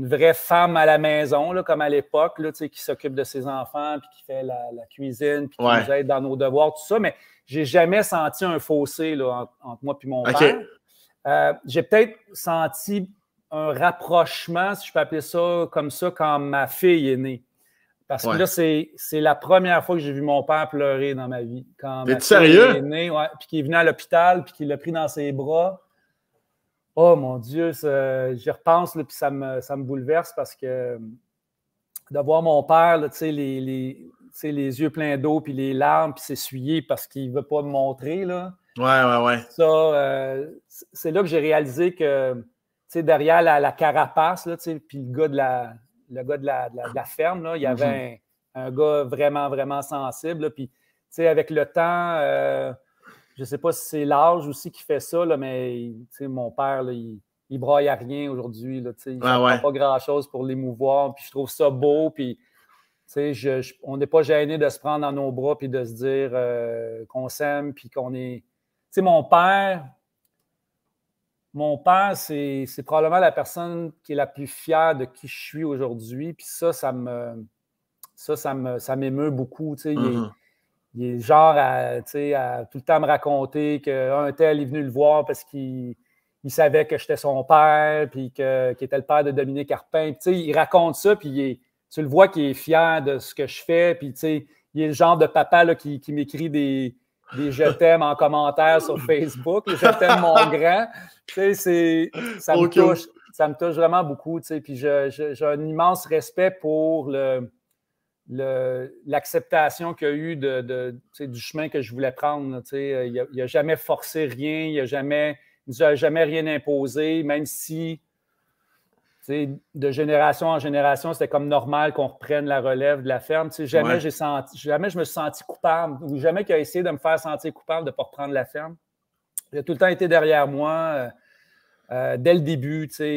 vraie femme à la maison, là, comme à l'époque, là, qui s'occupe de ses enfants, puis qui fait la cuisine, puis qui nous aide dans nos devoirs, tout ça. Mais j'ai jamais senti un fossé là, entre moi et mon père. J'ai peut-être senti un rapprochement, si je peux appeler ça comme ça, quand ma fille est née. Parce que là, c'est la première fois que j'ai vu mon père pleurer dans ma vie. Quand ma fille est née, puis qu'il est venu à l'hôpital, puis qu'il l'a pris dans ses bras. Oh mon Dieu, j'y repense, puis ça me bouleverse parce que de voir mon père, là, les yeux pleins d'eau, puis les larmes, puis s'essuyer parce qu'il ne veut pas me montrer, là. Ouais. Ça, c'est là que j'ai réalisé que, derrière la carapace, là, puis le gars de la ferme, là, il y avait un gars vraiment, vraiment sensible. Là, puis, avec le temps, je ne sais pas si c'est l'âge aussi qui fait ça, là, mais mon père, là, il braille à rien aujourd'hui. Là, il ne prend pas grand-chose pour l'émouvoir. Puis je trouve ça beau. Puis, on n'est pas gêné de se prendre dans nos bras puis de se dire qu'on s'aime puis qu'on est... mon père, c'est probablement la personne qui est la plus fière de qui je suis aujourd'hui. Puis ça ça m'émeut beaucoup. Il est genre à tout le temps me raconter qu'un tel est venu le voir parce qu'il savait que j'étais son père, puis qu'il était le père de Dominique Arpin. Il raconte ça, puis tu le vois qu'il est fier de ce que je fais, puis il est le genre de papa là, qui m'écrit des je t'aime en commentaire sur Facebook, je t'aime mon grand. Ça me touche vraiment beaucoup. Puis j'ai un immense respect pour l'acceptation qu'il y a eu du chemin que je voulais prendre. Il n'a jamais forcé rien, il ne nous a jamais rien imposé, même si de génération en génération, c'était comme normal qu'on reprenne la relève de la ferme. Jamais je me suis senti coupable ou jamais qu'il a essayé de me faire sentir coupable de ne pas reprendre la ferme. Il a tout le temps été derrière moi dès le début. Moi,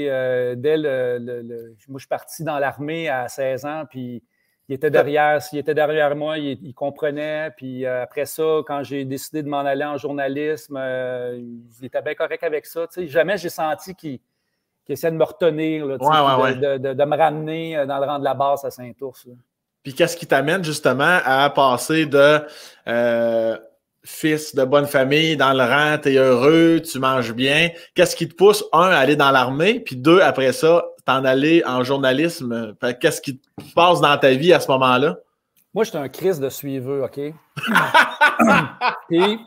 je suis parti dans l'armée à 16 ans, puis il était derrière moi, il comprenait. Puis après ça, quand j'ai décidé de m'en aller en journalisme, il était bien correct avec ça. Jamais j'ai senti qu'il essaie de me retenir, là, de me ramener dans le rang de la base à Saint-Ours. Puis qu'est-ce qui t'amène justement à passer de fils de bonne famille dans le rang, t'es heureux, tu manges bien. Qu'est-ce qui te pousse, un, à aller dans l'armée, puis deux, après ça, t'en aller en journalisme? Qu'est-ce qui te passe dans ta vie à ce moment-là? Moi, j'étais un Christ de suiveux, OK? Puis,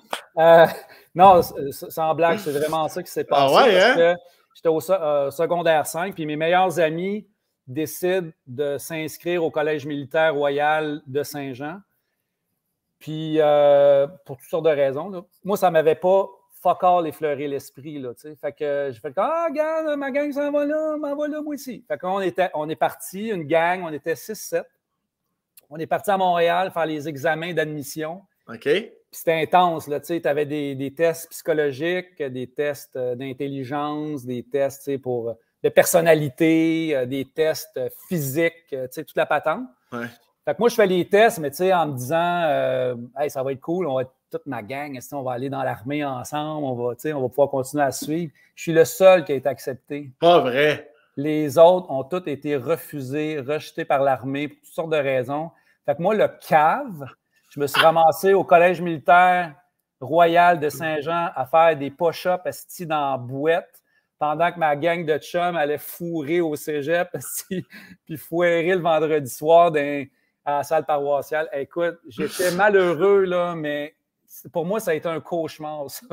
non, sans blague, c'est vraiment ça qui s'est passé. Parce que j'étais au secondaire 5, puis mes meilleurs amis décident de s'inscrire au Collège militaire royal de Saint-Jean. Puis, pour toutes sortes de raisons, là. Moi, ça ne m'avait pas fuck all effleuré l'esprit, là, tu sais. Fait que j'ai fait « Ah, regarde, ma gang s'en va là, m'en va là, moi aussi. » Fait qu'on est parti, une gang, on était 6-7. On est parti à Montréal faire les examens d'admission. OK. Puis c'était intense, là, tu sais. Tu avais des tests psychologiques, des tests d'intelligence, des tests, tu sais, de personnalité, des tests physiques, tu sais, toute la patente. Ouais. Fait que moi, je fais les tests, mais tu sais, en me disant hey, ça va être cool, on va être toute ma gang, on va aller dans l'armée ensemble, on va pouvoir continuer à suivre. Je suis le seul qui a été accepté. Pas vrai. Les autres ont tous été refusés, rejetés par l'armée pour toutes sortes de raisons. Fait que moi, le cave, je me suis ramassé au Collège militaire royal de Saint-Jean à faire des push-ups assis dans la bouette pendant que ma gang de chums allait fourrer au cégep puis foirer le vendredi soir à la salle paroissiale. Écoute, j'étais malheureux, là, mais pour moi, ça a été un cauchemar, ça.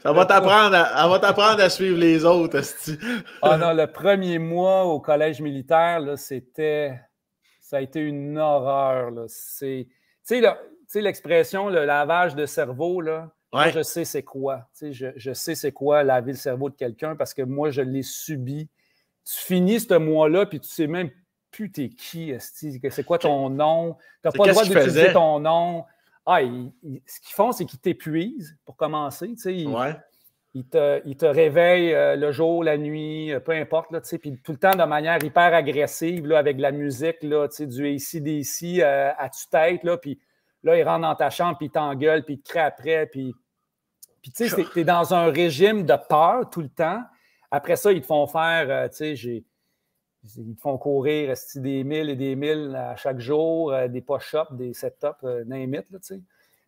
Elle va t'apprendre à suivre les autres, esti. Ah non, le premier mois au collège militaire, là, ça a été une horreur, là. Tu sais, l'expression, le lavage de cerveau, là, moi, je sais c'est quoi. Tu sais, je sais c'est quoi laver le cerveau de quelqu'un parce que moi, je l'ai subi. Tu finis ce mois-là, puis tu sais même plus t'es qui, esti. C'est quoi ton nom? Tu n'as pas le droit d'utiliser ton nom. Ce qu'ils font, c'est qu'ils t'épuisent pour commencer. Ils te réveillent le jour, la nuit, peu importe. Là, puis tout le temps de manière hyper agressive, là, avec de la musique, là, du AC/DC à tue-tête. Puis là, ils rentrent dans ta chambre, puis ils t'engueulent, puis ils te créent après. Puis tu sais, t'es dans un régime de peur tout le temps. Après ça, ils te font faire, ils te font courir des 1000 et des 1000 à chaque jour, des push-ups, des set-ups, name it, là, tu sais.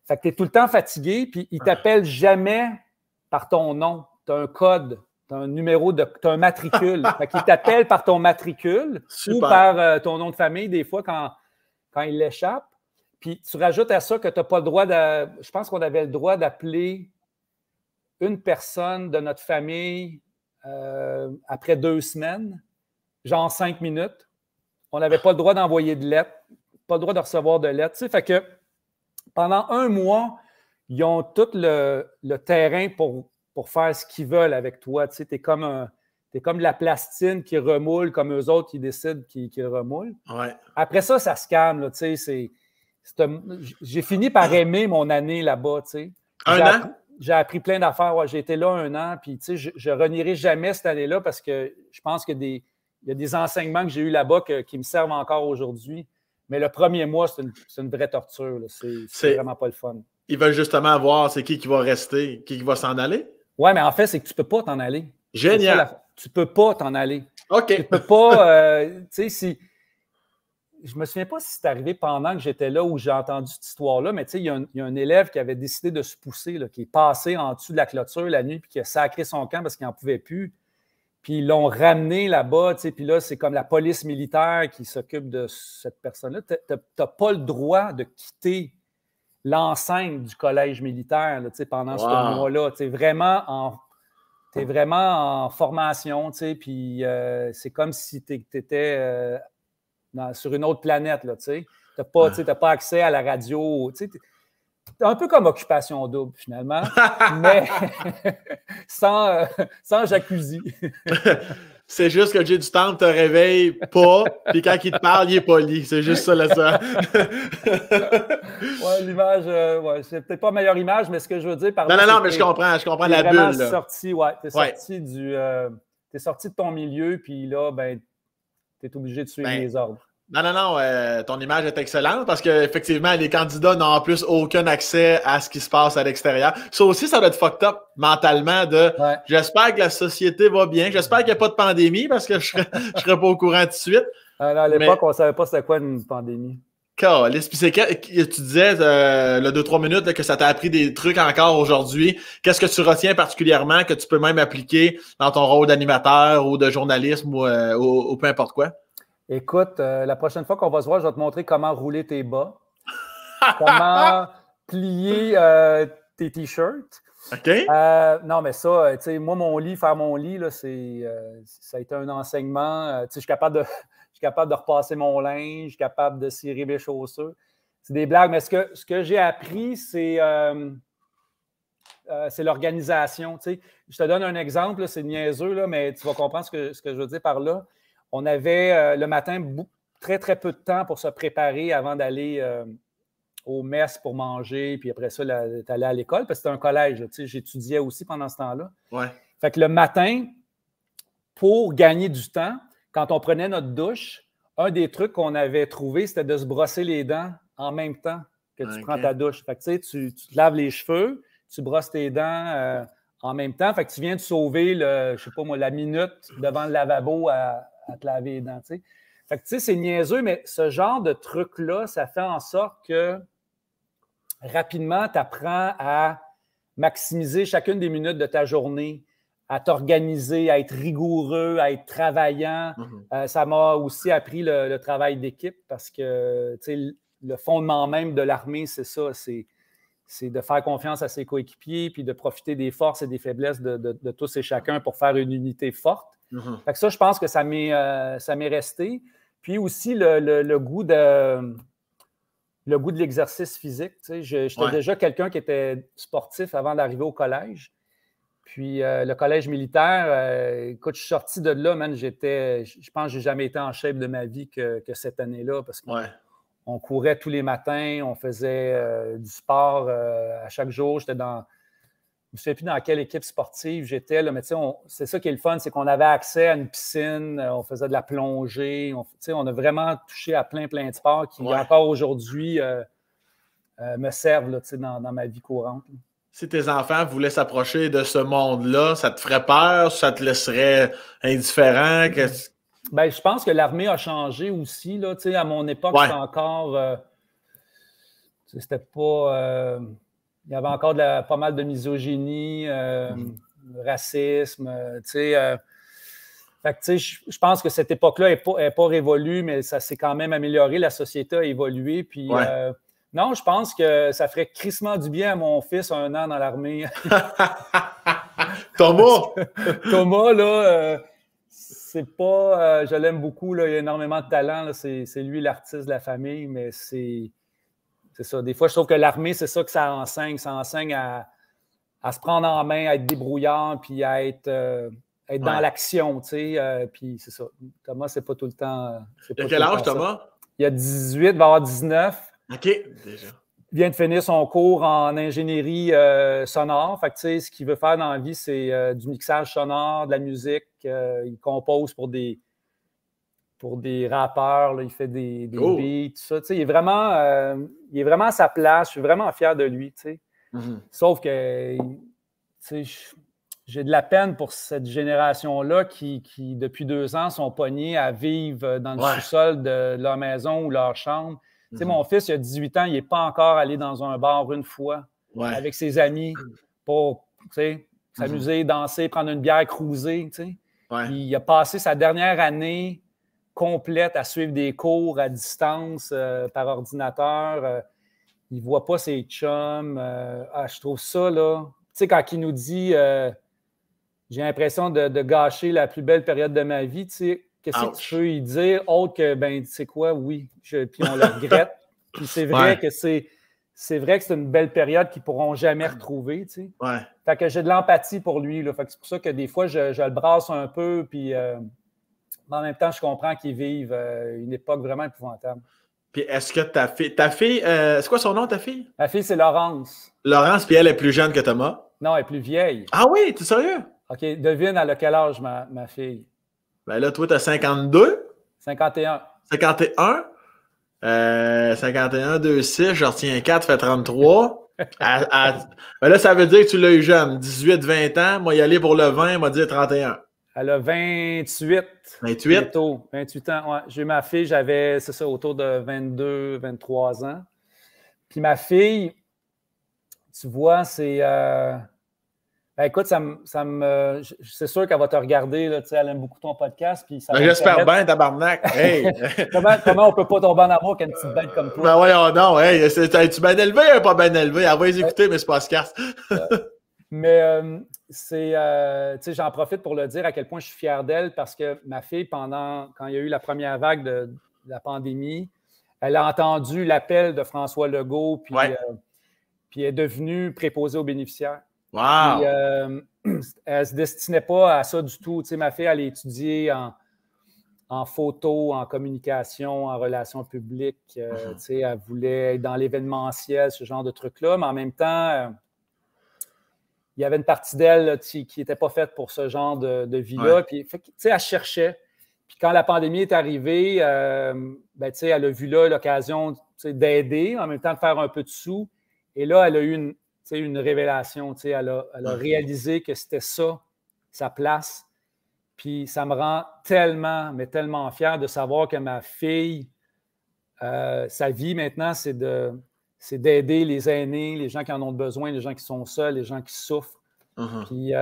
Fait que tu es tout le temps fatigué, puis ils t'appellent jamais par ton nom. Tu as un code, tu as un numéro, tu as un matricule. Fait qu'ils t'appellent par ton matricule ou par ton nom de famille, des fois, quand ils l'échappent. Puis tu rajoutes à ça que tu n'as pas le droit de... Je pense qu'on avait le droit d'appeler une personne de notre famille après 2 semaines. Genre 5 minutes. On n'avait pas le droit d'envoyer de lettres, pas le droit de recevoir de lettres. Tu sais, fait que pendant 1 mois, ils ont tout le terrain pour faire ce qu'ils veulent avec toi. Tu sais, t'es comme la plastine qui remoule, comme eux autres qui décident qu'ils remoulent. Ouais. Après ça, ça se calme. Là, tu sais, j'ai fini par aimer mon année là-bas. Tu sais. Un an? J'ai appris plein d'affaires. Ouais, j'ai été là 1 an. Puis, tu sais, je renierai jamais cette année-là parce que je pense qu'il y a des enseignements que j'ai eus là-bas qui me servent encore aujourd'hui. Mais le premier mois, c'est une vraie torture. C'est vraiment pas le fun. Ils veulent justement voir c'est qui va rester, qui va s'en aller? Oui, mais en fait, c'est que tu peux pas t'en aller. Génial. Tu peux pas t'en aller. OK. Tu peux pas... tu sais, je me souviens pas si c'est arrivé pendant que j'étais là où j'ai entendu cette histoire-là, mais il y a un élève qui avait décidé de se pousser, là, qui est passé en dessous de la clôture la nuit, puis qui a sacré son camp parce qu'il n'en pouvait plus. Puis ils l'ont ramené là-bas, puis là, c'est comme la police militaire qui s'occupe de cette personne-là. Tu n'as pas le droit de quitter l'enceinte du collège militaire là, pendant ce mois-là. Tu es vraiment en formation, puis c'est comme si tu étais sur une autre planète. Tu n'as pas accès à la radio. C'est un peu comme Occupation Double, finalement, mais sans jacuzzi. C'est juste que Jay du Temple te réveille pas, puis quand il te parle, il est poli. C'est juste ça, là, ça. L'image, c'est peut-être pas la meilleure image, mais ce que je veux dire par là... Non, mais je comprends la bulle. Là. T'es sorti de ton milieu, puis là, ben, t'es obligé de suivre les ordres. Non, ton image est excellente parce qu'effectivement, les candidats n'ont en plus aucun accès à ce qui se passe à l'extérieur. Ça aussi, ça doit être fucked up mentalement j'espère que la société va bien, j'espère qu'il n'y a pas de pandémie parce que je serais pas au courant tout de suite. À l'époque, on ne savait pas c'était quoi une pandémie. Puis tu disais, le 2-3 minutes, là, que ça t'a appris des trucs encore aujourd'hui. Qu'est-ce que tu retiens particulièrement que tu peux même appliquer dans ton rôle d'animateur ou de journalisme ou peu importe quoi? Écoute, la prochaine fois qu'on va se voir, je vais te montrer comment rouler tes bas, comment plier tes t-shirts. OK. Non, mais ça, tu sais, moi, faire mon lit, là, ça a été un enseignement. Tu sais, je suis capable de repasser mon linge, je suis capable de cirer mes chaussures. C'est des blagues, mais ce que j'ai appris, c'est l'organisation. Tu sais. Je te donne un exemple, là, c'est niaiseux, là, mais tu vas comprendre ce que je veux dire par là. On avait le matin très, très peu de temps pour se préparer avant d'aller au mess pour manger, puis après ça, d'aller à l'école, parce que c'était un collège. Tu sais, j'étudiais aussi pendant ce temps-là. Ouais. Fait que le matin, pour gagner du temps, quand on prenait notre douche, un des trucs qu'on avait trouvé, c'était de se brosser les dents en même temps que tu prends ta douche. Fait que tu sais, tu te laves les cheveux, tu brosses tes dents en même temps. Fait que tu viens de sauver, je sais pas moi, la minute devant le lavabo à te laver les dents, tu sais. Fait que, tu sais, c'est niaiseux, mais ce genre de truc-là, ça fait en sorte que rapidement, tu apprends à maximiser chacune des minutes de ta journée, à t'organiser, à être rigoureux, à être travaillant. Ça m'a aussi appris le travail d'équipe parce que, tu sais, le fondement même de l'armée, c'est ça, c'est de faire confiance à ses coéquipiers puis de profiter des forces et des faiblesses de tous et chacun pour faire une unité forte. Fait que ça, je pense que ça m'est resté. Puis aussi le goût de l'exercice physique. Tu sais, j'étais déjà quelqu'un qui était sportif avant d'arriver au collège. Puis le collège militaire, écoute, je suis sorti de là, man, je pense que je n'ai jamais été en shape de ma vie que cette année-là parce qu'on courait tous les matins, on faisait du sport à chaque jour. J'étais je ne sais plus dans quelle équipe sportive j'étais, là, mais c'est ça qui est le fun, c'est qu'on avait accès à une piscine, on faisait de la plongée, on a vraiment touché à plein de sports qui, encore aujourd'hui, me servent là, dans ma vie courante. Si tes enfants voulaient s'approcher de ce monde-là, ça te ferait peur? Ça te laisserait indifférent? Ben, je pense que l'armée a changé aussi. Là, à mon époque, c'était encore... c'était pas... il y avait encore pas mal de misogynie, racisme. Fait que, je pense que cette époque-là n'est pas révolue, mais ça s'est quand même amélioré. La société a évolué. Puis, non, je pense que ça ferait crissement du bien à mon fils 1 an dans l'armée. Thomas, là, c'est pas... je l'aime beaucoup. Là, il a énormément de talent. Là, c'est lui l'artiste de la famille, mais c'est ça. Des fois, je trouve que l'armée, c'est ça que ça enseigne. Ça enseigne à se prendre en main, à être débrouillard, puis à être dans l'action, tu sais. Puis c'est ça. Thomas, c'est pas tout le temps... Il a quel âge, Thomas? Il a 18, il va avoir 19. OK, déjà. Il vient de finir son cours en ingénierie sonore. Fait que, tu sais, ce qu'il veut faire dans la vie, c'est du mixage sonore, de la musique. Il compose pour des rappeurs, là, il fait des beats, tout ça. Tu sais, il est vraiment à sa place. Je suis vraiment fier de lui, tu sais. Sauf que, tu sais, j'ai de la peine pour cette génération-là qui, depuis 2 ans, sont pognés à vivre dans le sous-sol de leur maison ou leur chambre. Tu sais, mon fils, il a 18 ans, il n'est pas encore allé dans un bar une fois avec ses amis pour, tu sais, s'amuser, danser, prendre une bière, cruiser, tu sais. Puis il a passé sa dernière année complète à suivre des cours à distance par ordinateur. Il ne voit pas ses chums. Je trouve ça, là... Tu sais, quand il nous dit j'ai l'impression de gâcher la plus belle période de ma vie, tu sais, qu'est-ce que tu peux y dire autre que, ben, tu sais quoi, oui, puis on le regrette. Puis c'est vrai que c'est une belle période qu'ils ne pourront jamais retrouver, tu sais. Fait que j'ai de l'empathie pour lui, là. Fait que c'est pour ça que des fois, je le brasse un peu, puis en même temps, je comprends qu'ils vivent une époque vraiment épouvantable. Puis est-ce que ta fille, c'est quoi son nom, ta fille? Ma fille, c'est Laurence. Laurence, puis elle est plus jeune que Thomas? Non, elle est plus vieille. Ah oui, t'es sérieux? OK, devine, elle a quel âge, ma fille? Ben là, toi, t'as 52? 51. 51? 51, 2, 6, je retiens 4, fait 33. Ben là, ça veut dire que tu l'as eu jeune, 18, 20 ans. Moi, y aller pour le 20, m'a dit 31. Elle a 28. 28? Bientôt, 28 ans, ouais. J'ai eu ma fille, j'avais, c'est ça, autour de 22, 23 ans. Puis ma fille, tu vois, c'est... Ben écoute, c'est sûr qu'elle va te regarder, là, elle aime beaucoup ton podcast. J'espère bien, tabarnak. Hey. comment on peut pas tomber en amour avec une petite bête comme toi? Ben voyons non, hey, es-tu bien élevé ou pas bien élevé? Elle va les écouter, mais c'est pas ce casse. Mais j'en profite pour le dire à quel point je suis fier d'elle parce que ma fille, quand il y a eu la première vague de la pandémie, elle a entendu l'appel de François Legault, puis elle est devenue préposée aux bénéficiaires. Wow! Puis, elle ne se destinait pas à ça du tout. Tu sais, ma fille, elle a étudié en photo, en communication, en relations publiques. Tu sais, elle voulait être dans l'événementiel, ce genre de trucs-là, mais en même temps, il y avait une partie d'elle là, qui n'était pas faite pour ce genre de vie-là. Puis, tu sais, elle cherchait. Puis quand la pandémie est arrivée, tu sais, elle a vu là l'occasion d'aider, en même temps de faire un peu de sous. Et là, elle a eu une révélation. Elle a réalisé que c'était ça, sa place. Puis ça me rend tellement, mais tellement fier de savoir que ma fille, sa vie maintenant, c'est d'aider les aînés, les gens qui en ont besoin, les gens qui sont seuls, les gens qui souffrent. Puis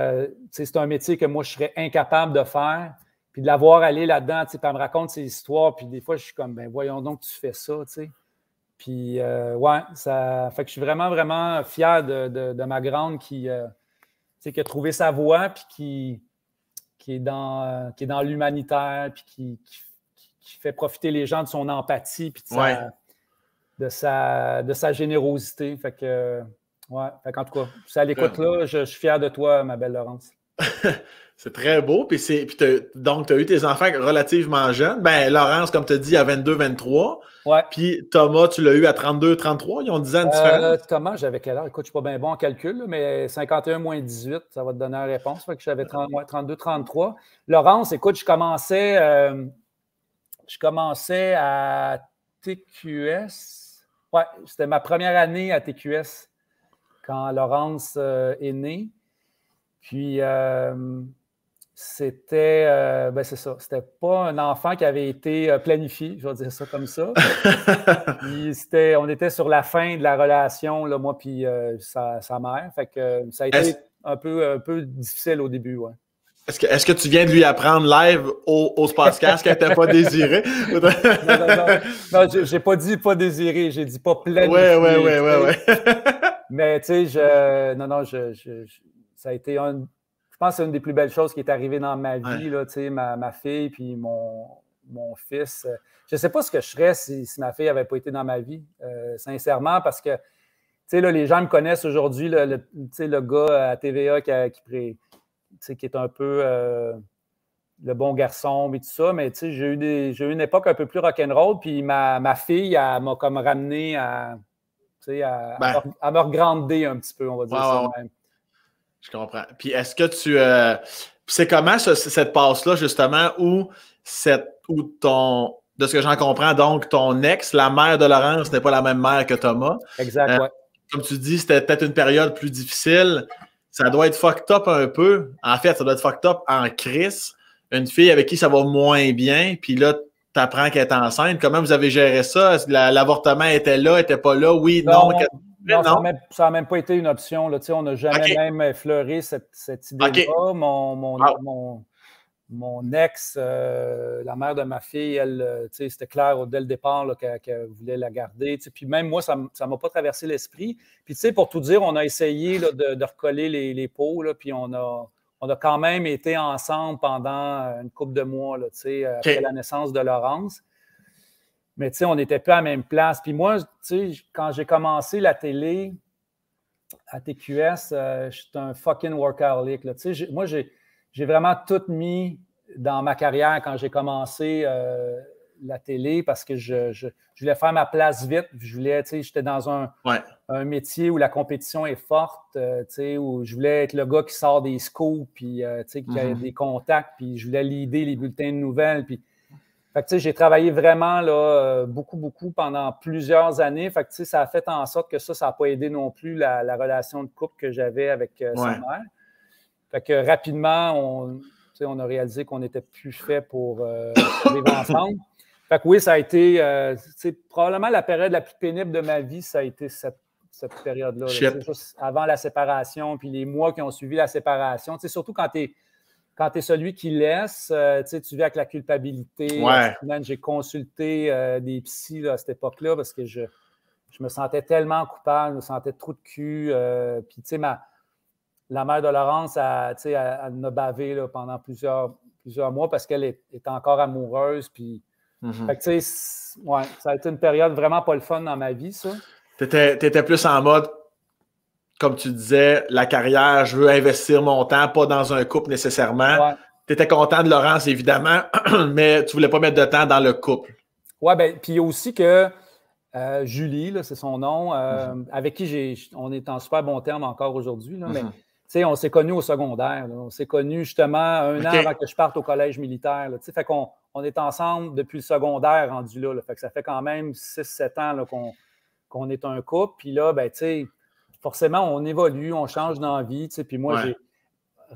c'est un métier que moi, je serais incapable de faire. Puis de la voir aller là-dedans, puis elle me raconte ses histoires. Puis des fois, je suis comme, ben voyons donc, tu fais ça, tu sais. Puis, ça fait que je suis vraiment, vraiment fier de ma grande qui a trouvé sa voie, puis qui est dans l'humanitaire, puis qui fait profiter les gens de son empathie, puis de sa générosité. Fait que, en tout cas, si à l'écoute là, je suis fier de toi, ma belle Laurence. C'est très beau. Donc, tu as eu tes enfants relativement jeunes. Ben, Laurence, comme tu as dit, à 22, 23. Ouais. Puis Thomas, tu l'as eu à 32, 33. Ils ont 10 ans de différence. Thomas, j'avais quel âge? Écoute, je ne suis pas bien bon en calcul, là, mais 51 moins 18, ça va te donner la réponse. Fait que j'avais 32, 33. Laurence, écoute, je commençais à TQS. Ouais, c'était ma première année à TQS quand Laurence est née. Puis, c'était, c'est ça, c'était pas un enfant qui avait été planifié, je vais dire ça comme ça. Puis on était sur la fin de la relation, là, moi puis sa mère. Fait que ça a été un peu difficile au début, ouais. Est-ce que tu viens de lui apprendre live au podcast qu'elle n'était pas désirée? Non, j'ai pas dit pas désiré, j'ai dit pas planifié. Ouais. Mais tu sais, ça a été je pense que c'est une des plus belles choses qui est arrivée dans ma vie, là, tu sais, ma fille puis mon fils. Je ne sais pas ce que je serais si ma fille n'avait pas été dans ma vie, sincèrement, parce que, tu sais, là, les gens me connaissent aujourd'hui, le gars à TVA qui est un peu le bon garçon et tout ça, mais tu sais, j'ai eu une époque un peu plus rock'n'roll, puis ma fille, elle m'a comme ramené à me regrander un petit peu, on va dire ça même. Je comprends. Puis est-ce que c'est comment cette passe-là, justement, où de ce que j'en comprends, donc ton ex, la mère de Laurence, n'est pas la même mère que Thomas. Exact, Comme tu dis, c'était peut-être une période plus difficile. ça doit être fucked up un peu. En fait, ça doit être fucked up en crise. Une fille avec qui ça va moins bien, puis là, t'apprends qu'elle est enceinte. Comment vous avez géré ça? L'avortement était là, était pas là? Oui, non. Non, ça n'a même pas été une option. Là. On n'a jamais même effleuré cette idée-là. Mon ex, la mère de ma fille, elle, c'était clair dès le départ qu'elle voulait la garder. Puis même moi, ça ne m'a pas traversé l'esprit. Puis pour tout dire, on a essayé là, de recoller les pots, là, puis on a quand même été ensemble pendant une couple de mois là, après la naissance de Laurence. Mais on n'était plus à la même place. Puis moi, quand j'ai commencé la télé à TQS, j'étais un fucking workaholic. Là. Moi, j'ai vraiment tout mis dans ma carrière quand j'ai commencé la télé parce que je voulais faire ma place vite. J'étais dans un métier où la compétition est forte, où je voulais être le gars qui sort des scoops, puis qui a des contacts, puis je voulais leader les bulletins de nouvelles. Puis, j'ai travaillé vraiment là, beaucoup pendant plusieurs années. Ça a fait en sorte que ça n'a pas aidé non plus la relation de couple que j'avais avec sa mère. Rapidement, on a réalisé qu'on n'était plus fait pour vivre ensemble. Oui, ça a été probablement la période la plus pénible de ma vie, ça a été cette période-là. Juste avant la séparation, puis les mois qui ont suivi la séparation. Surtout quand tu es celui qui laisse, tu vis avec la culpabilité. J'ai consulté des psys à cette époque-là parce que je me sentais tellement coupable, je me sentais trop de cul. Puis, la mère de Laurence, elle m'a bavé là, pendant plusieurs mois parce qu'elle est encore amoureuse. Puis, ça a été une période vraiment pas le fun dans ma vie, ça. T'étais plus en mode, comme tu disais, la carrière, je veux investir mon temps, pas dans un couple nécessairement. Ouais. T'étais content de Laurence, évidemment, mais tu voulais pas mettre de temps dans le couple. Oui, puis il y a aussi que Julie, là, c'est son nom, avec qui on est en super bon terme encore aujourd'hui, là, mais on s'est connus au secondaire. Là. On s'est connus justement un an avant que je parte au collège militaire. Là, fait qu'on est ensemble depuis le secondaire rendu là. Fait que ça fait quand même 6-7 ans là, qu'on est un couple. Puis là, forcément, on évolue, on change d'envie. Puis moi, j'ai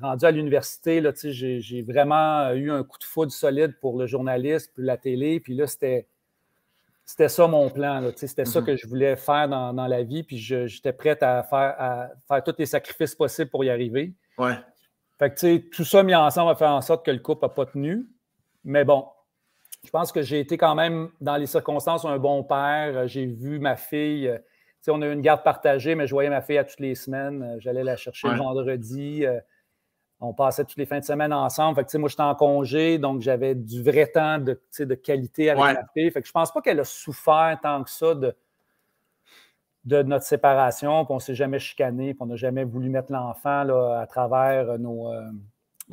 rendu à l'université, là, j'ai vraiment eu un coup de foudre solide pour le journalisme, pour la télé. Puis là, c'était ça mon plan. C'était ça que je voulais faire dans la vie. Puis j'étais prête à faire tous les sacrifices possibles pour y arriver. Ouais. Fait que tout ça mis ensemble a fait en sorte que le couple n'a pas tenu. Mais bon, je pense que j'ai été quand même, dans les circonstances, un bon père. J'ai vu ma fille. On a eu une garde partagée, mais je voyais ma fille à toutes les semaines. J'allais la chercher le vendredi. On passait toutes les fins de semaine ensemble. Fait que, moi, j'étais en congé, donc j'avais du vrai temps de qualité avec ma fille. Fait que je pense pas qu'elle a souffert tant que ça de notre séparation. Puis on ne s'est jamais chicané, puis on n'a jamais voulu mettre l'enfant là, à travers nos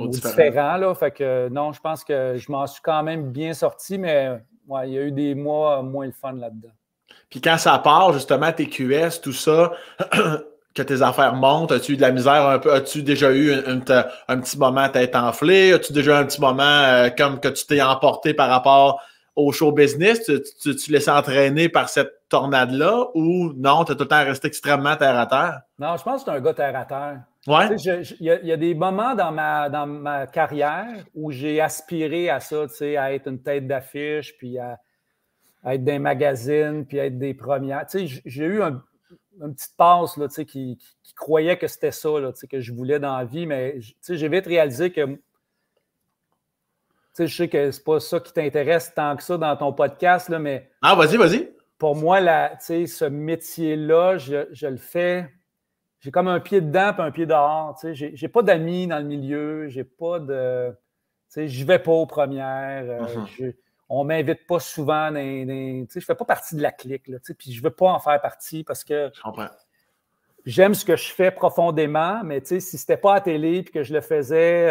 différends. Là. Fait que non, je pense que je m'en suis quand même bien sorti, mais il y a eu des mois moins le fun là-dedans. Puis quand ça part, justement, tes QS, tout ça, que tes affaires montent, as-tu eu de la misère un peu? As-tu déjà eu un petit moment tête enflée? As-tu déjà eu un petit moment comme que tu t'es emporté par rapport au show business? Tu laissais entraîner par cette tornade-là ou non, tu as tout le temps resté extrêmement terre à terre? Non, je pense que je suis un gars terre à terre. Ouais. Il y a des moments dans ma carrière où j'ai aspiré à ça, à être une tête d'affiche, puis à être dans les magazines, puis à être des premières. J'ai eu une petite passe là, qui croyait que c'était ça là, que je voulais dans la vie, mais j'ai vite réalisé que je sais que c'est pas ça qui t'intéresse tant que ça dans ton podcast, là, mais vas-y. Pour moi, ce métier-là, je le fais. J'ai comme un pied dedans et un pied dehors. J'ai pas d'amis dans le milieu, j'ai pas de. Je vais pas aux premières. On m'invite pas souvent je fais pas partie de la clique. Puis je veux pas en faire partie parce que je comprends. J'aime ce que je fais profondément, mais si c'était pas à télé et que je le faisais,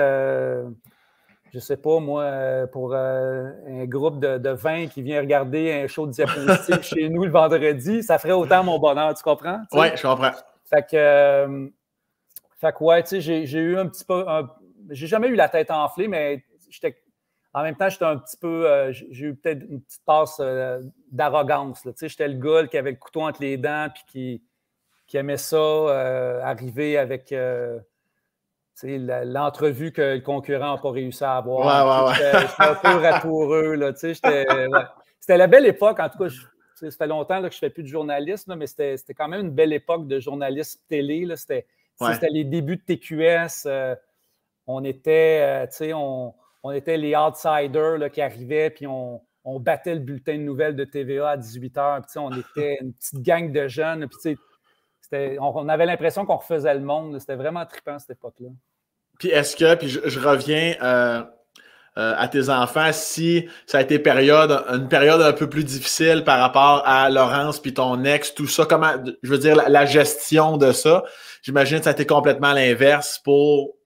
je sais pas, moi, pour un groupe de 20 qui vient regarder un show de diapositive chez nous le vendredi, ça ferait autant mon bonheur, tu comprends? Oui, je comprends. Fait que ouais, j'ai eu un petit peu. J'ai jamais eu la tête enflée, mais en même temps, j'étais un petit peu. J'ai eu peut-être une petite passe d'arrogance. J'étais le gars qui avait le couteau entre les dents puis qui aimait ça, arriver avec l'entrevue que le concurrent n'a pas réussi à avoir. Ouais. J'étais un peu ratoureux. Là, ouais. C'était la belle époque. En tout cas, ça fait longtemps là, que je ne fais plus de journalisme, là, mais c'était quand même une belle époque de journalisme télé. Là. C'était les débuts de TQS. On était les outsiders là, qui arrivaient, puis on battait le bulletin de nouvelles de TVA à 18h. Puis, on était une petite gang de jeunes. Puis, on avait l'impression qu'on refaisait le monde. C'était vraiment trippant cette époque-là. Puis je reviens à tes enfants, si ça a été une période un peu plus difficile par rapport à Laurence puis ton ex, tout ça, comment, je veux dire, la gestion de ça, j'imagine que ça a été complètement l'inverse pour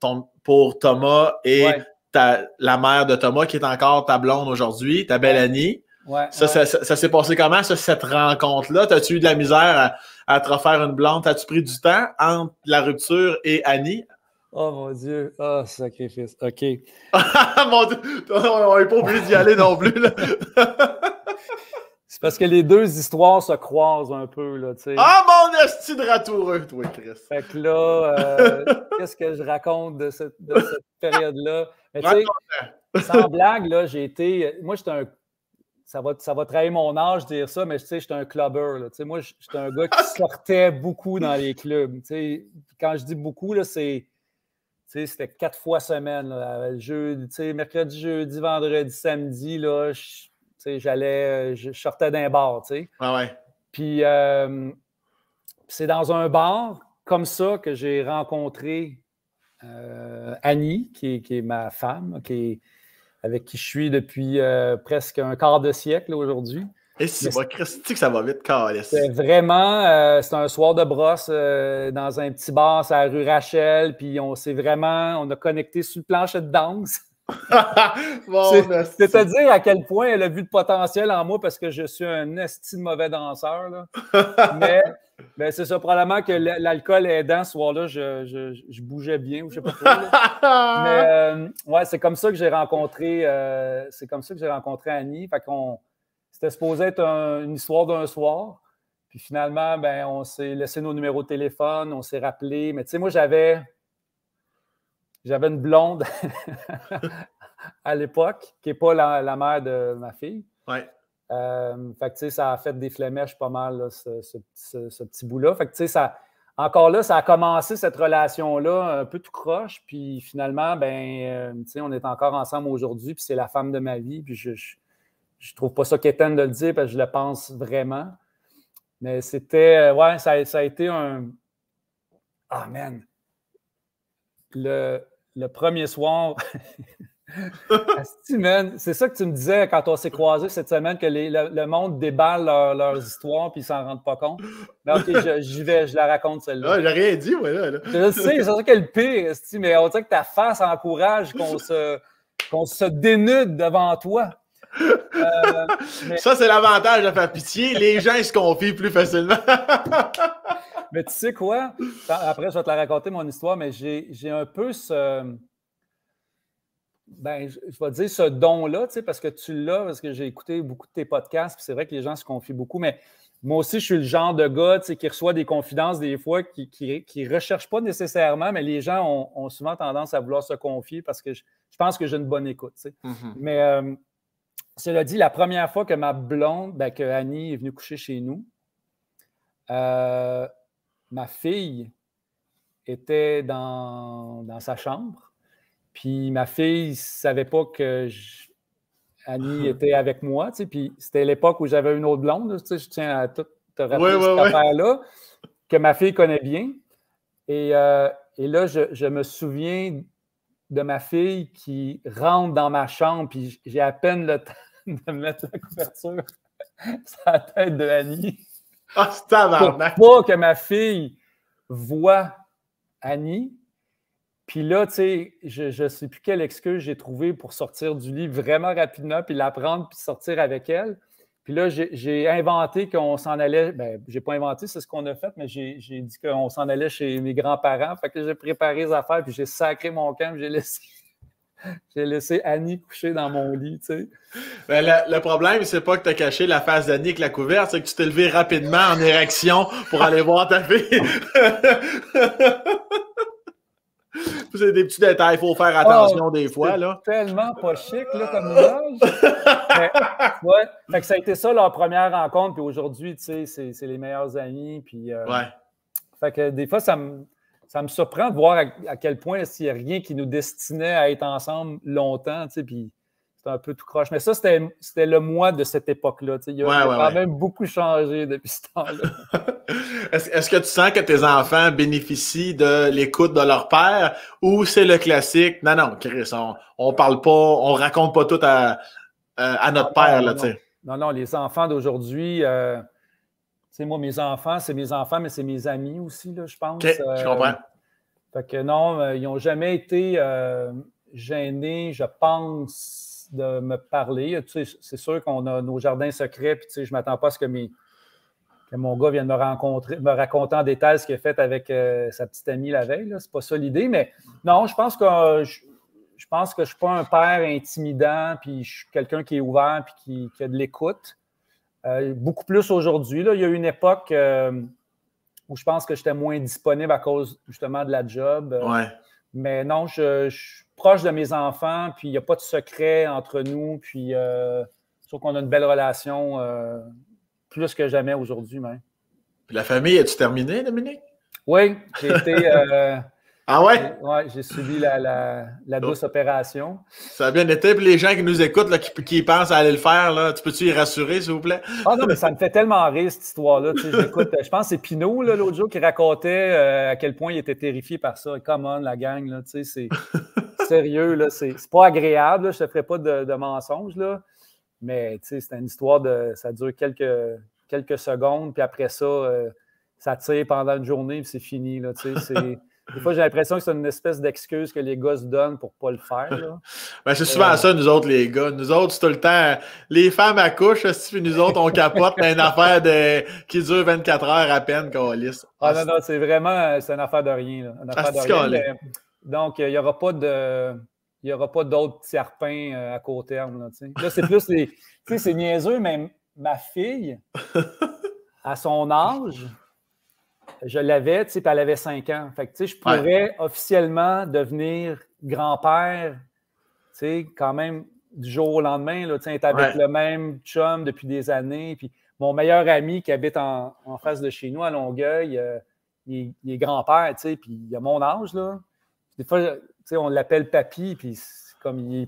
Thomas et la mère de Thomas, qui est encore ta blonde aujourd'hui, ta belle Annie. Ça s'est passé comment, cette rencontre-là? T'as-tu eu de la misère à te refaire une blonde? T'as-tu pris du temps entre la rupture et Annie? Oh mon Dieu! Oh, sacrifice. OK. Mon Dieu! On n'est pas obligé d'y aller non plus, là. C'est parce que les deux histoires se croisent un peu, là, tu sais. Ah, mon esti de ratoureux, toi, Chris! Fait que là, qu'est-ce que je raconte de cette période-là? Mais tu sais, sans blague, là, moi, j'étais un... Ça va trahir mon âge de dire ça, mais tu sais, j'étais un clubber, là. Tu sais, moi, j'étais un gars qui sortait beaucoup dans les clubs. Tu sais, quand je dis beaucoup, là, c'était 4 fois semaine. Là, mercredi, jeudi, vendredi, samedi, là, je sortais d'un bar. Ouais. Puis c'est dans un bar comme ça que j'ai rencontré Annie, qui est ma femme, avec qui je suis depuis presque un quart de siècle aujourd'hui. Et c'est que ça va vite, Carlis. C'est vraiment, c'est un soir de brosse dans un petit bar sur la rue Rachel, puis on a connecté sur le plancher de danse. C'est à dire à quel point elle a vu le potentiel en moi parce que je suis un esti de mauvais danseur. Là. mais c'est ça, probablement que l'alcool aidant ce soir-là, je bougeais bien ou je sais pas trop. Mais c'est comme ça que j'ai rencontré Annie. Fait qu'on c'était supposé être une histoire d'un soir. Puis finalement, on s'est laissé nos numéros de téléphone, on s'est rappelé. Mais tu sais, moi, j'avais une blonde à l'époque, qui n'est pas la mère de ma fille. Ouais. Fait que tu sais, ça a fait des flémèches pas mal, là, ce petit bout-là. Fait que tu sais, encore là, ça a commencé cette relation-là un peu tout croche. Puis finalement, tu sais, on est encore ensemble aujourd'hui. Puis c'est la femme de ma vie. Puis je trouve pas ça quétaine de le dire parce que je le pense vraiment. Mais c'était... ça a été un... Ah, man! Le premier soir... C'est ça que tu me disais quand on s'est croisés cette semaine, que le monde déballe leurs histoires puis ils s'en rendent pas compte. Mais OK, j'y vais, je la raconte celle-là. Ah, j'ai rien dit, moi, là. Je sais, c'est ça qui est le pire, mais on dirait que ta face encourage qu'on se dénude devant toi. Ça, c'est l'avantage de faire pitié. Les gens, ils se confient plus facilement. Mais tu sais quoi? Après, je vais te la raconter, mon histoire, mais j'ai un peu je vais dire ce don-là, tu sais, parce que tu l'as, parce que j'ai écouté beaucoup de tes podcasts, puis c'est vrai que les gens se confient beaucoup, mais moi aussi, je suis le genre de gars, tu sais, qui reçoit des confidences des fois, qui ne recherche pas nécessairement, mais les gens ont souvent tendance à vouloir se confier parce que je pense que j'ai une bonne écoute, tu sais. Mm-hmm. Mais cela dit, la première fois que ma blonde, que Annie est venue coucher chez nous, ma fille était dans sa chambre. Puis ma fille ne savait pas que Annie était avec moi. Tu sais, puis c'était l'époque où j'avais une autre blonde. Tu sais, je tiens à tout te rappeler cette affaire-là, que ma fille connaît bien. Et là, je me souviens de ma fille qui rentre dans ma chambre, puis j'ai à peine le temps de mettre la couverture sur la tête de Annie. Ah, c'est tabarnak! Pour pas que ma fille voie Annie. Puis là, tu sais, je ne sais plus quelle excuse j'ai trouvée pour sortir du lit vraiment rapidement, puis la prendre, puis sortir avec elle. Puis là, j'ai inventé qu'on s'en allait. J'ai pas inventé, c'est ce qu'on a fait, mais j'ai dit qu'on s'en allait chez mes grands-parents. Fait que j'ai préparé les affaires, puis j'ai sacré mon camp, puis j'ai laissé Annie coucher dans mon lit, tu sais. Le problème, c'est pas que tu as caché la face d'Annie avec la couverte, c'est que tu t'es levé rapidement en érection pour aller voir ta fille. C'est des petits détails, il faut faire attention des fois. Là. Tellement pas chic là, comme image. Mais, ouais. Fait que ça a été ça leur première rencontre. Puis aujourd'hui, tu sais, c'est les meilleurs amis. Puis, ouais. Fait que des fois, ça me surprend de voir à quel point s'il n'y a rien qui nous destinait à être ensemble longtemps. Tu sais, puis c'était un peu tout croche. Mais ça, c'était le moi de cette époque-là. Tu sais, il a quand même beaucoup changé depuis ce temps-là. Est-ce que tu sens que tes enfants bénéficient de l'écoute de leur père ou c'est le classique? Non, Chris, on parle pas, on raconte pas tout à notre père, là, tu sais. Non, les enfants d'aujourd'hui, tu sais, moi, mes enfants, c'est mes enfants, mais c'est mes amis aussi, là, je pense. OK, je comprends. Fait que non, ils n'ont jamais été gênés, je pense, de me parler. Tu sais, c'est sûr qu'on a nos jardins secrets, puis tu sais, je ne m'attends pas à ce que mon gars vienne me raconter en détail ce qu'il a fait avec sa petite amie la veille. C'est pas ça l'idée, mais non, je pense que je ne suis pas un père intimidant, puis je suis quelqu'un qui est ouvert puis qui a de l'écoute. Beaucoup plus aujourd'hui. Là. Il y a eu une époque où je pense que j'étais moins disponible à cause justement de la job. Ouais. Mais non, je suis proche de mes enfants, puis il n'y a pas de secret entre nous, puis je trouve qu'on a une belle relation plus que jamais aujourd'hui même. Puis la famille, as-tu terminé, Dominique? Oui, j'ai été... ah ouais? Oui, j'ai subi la douce opération. Ça a bien été. Puis les gens qui nous écoutent, là, qui pensent à aller le faire, là, tu peux-tu y rassurer, s'il vous plaît? Ah non, mais ça me fait tellement rire, cette histoire-là. J'écoute, je pense que c'est Pinot, l'autre jour, qui racontait à quel point il était terrifié par ça. Come on, la gang, là, c'est sérieux, là, c'est pas agréable. Là, je ne te ferai pas de mensonges, là. Mais c'est une histoire ça dure quelques secondes, puis après ça, ça tire pendant une journée, puis c'est fini. Là, des fois, j'ai l'impression que c'est une espèce d'excuse que les gars se donnent pour ne pas le faire. Là. Ben, c'est souvent ça, nous autres, les gars. Nous autres, c'est tout le temps. Les femmes accouchent, puis nous autres, on capote une affaire qui dure 24 heures à peine qu'on lisse. Ah non, c'est vraiment une affaire de rien. Là, une affaire de rien. Donc, il n'y aura pas d'autres tiers-pains à court terme. Là, c'est plus les. Tu sais, c'est niaiseux, mais ma fille, à son âge, je l'avais, tu sais, puis elle avait 5 ans. Fait que, tu sais, je pourrais officiellement devenir grand-père, tu sais, quand même du jour au lendemain, là, tu sais, être avec le même chum depuis des années. Puis mon meilleur ami qui habite en face de chez nous, à Longueuil, il est grand-père, tu sais, puis il a mon âge, là. Des fois, tu sais, on l'appelle papy, puis comme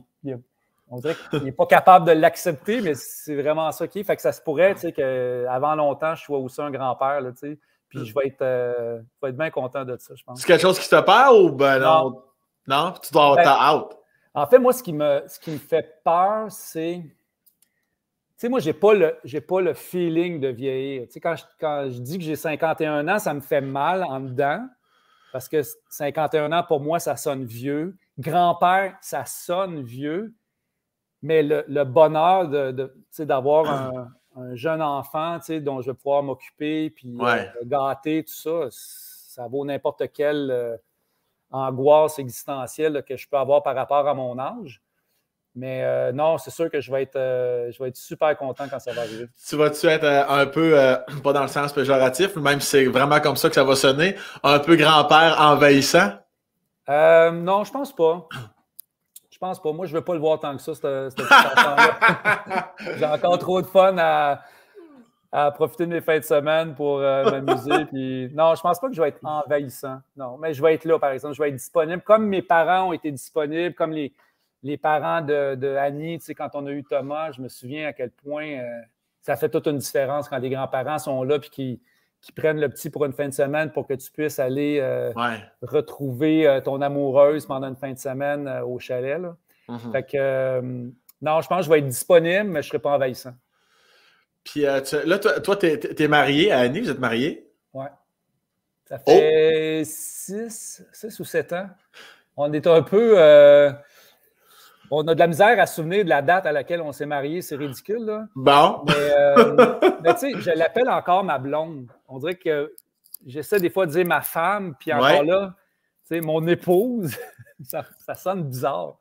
on dirait qu'il n'est pas capable de l'accepter, mais c'est vraiment ça qui est. Fait que ça se pourrait, tu sais, qu'avant longtemps, je sois aussi un grand-père, là, tu sais. Puis je vais être bien content de ça, je pense. C'est quelque chose qui te peur ou ben non? Non? Tu dois avoir out. En fait, moi, ce qui me fait peur, c'est... Tu sais, moi, j'ai pas le feeling de vieillir. Tu sais, quand je dis que j'ai 51 ans, ça me fait mal en dedans. Parce que 51 ans, pour moi, ça sonne vieux. Grand-père, ça sonne vieux. Mais le bonheur d'avoir un jeune enfant dont je vais pouvoir m'occuper, puis gâter, tout ça, ça vaut n'importe quelle angoisse existentielle là, que je peux avoir par rapport à mon âge. Mais non, c'est sûr que je vais être super content quand ça va arriver. Tu vas-tu être un peu, pas dans le sens péjoratif, même si c'est vraiment comme ça que ça va sonner, un peu grand-père envahissant? Non, je pense pas. Je pense pas. Moi, je ne veux pas le voir tant que ça, ce petit enfant-là. J'ai encore trop de fun à profiter de mes fins de semaine pour m'amuser. Puis... Non, je pense pas que je vais être envahissant. Non, mais je vais être là, par exemple. Je vais être disponible. Comme mes parents ont été disponibles, comme les parents de Annie, tu sais, quand on a eu Thomas, je me souviens à quel point ça fait toute une différence quand les grands-parents sont là et qui prennent le petit pour une fin de semaine pour que tu puisses aller retrouver ton amoureuse pendant une fin de semaine au chalet. Là. Mm-hmm. Fait que, non, je pense que je vais être disponible, mais je ne serai pas envahissant. Puis là, toi, tu es marié à Annie, vous êtes marié? Oui. Ça fait 6 ou 7 ans. On est un peu... on a de la misère à se souvenir de la date à laquelle on s'est mariés. C'est ridicule, là. Bon. Mais tu sais, je l'appelle encore ma blonde. On dirait que j'essaie des fois de dire ma femme, puis encore là, tu sais, mon épouse. ça sonne bizarre.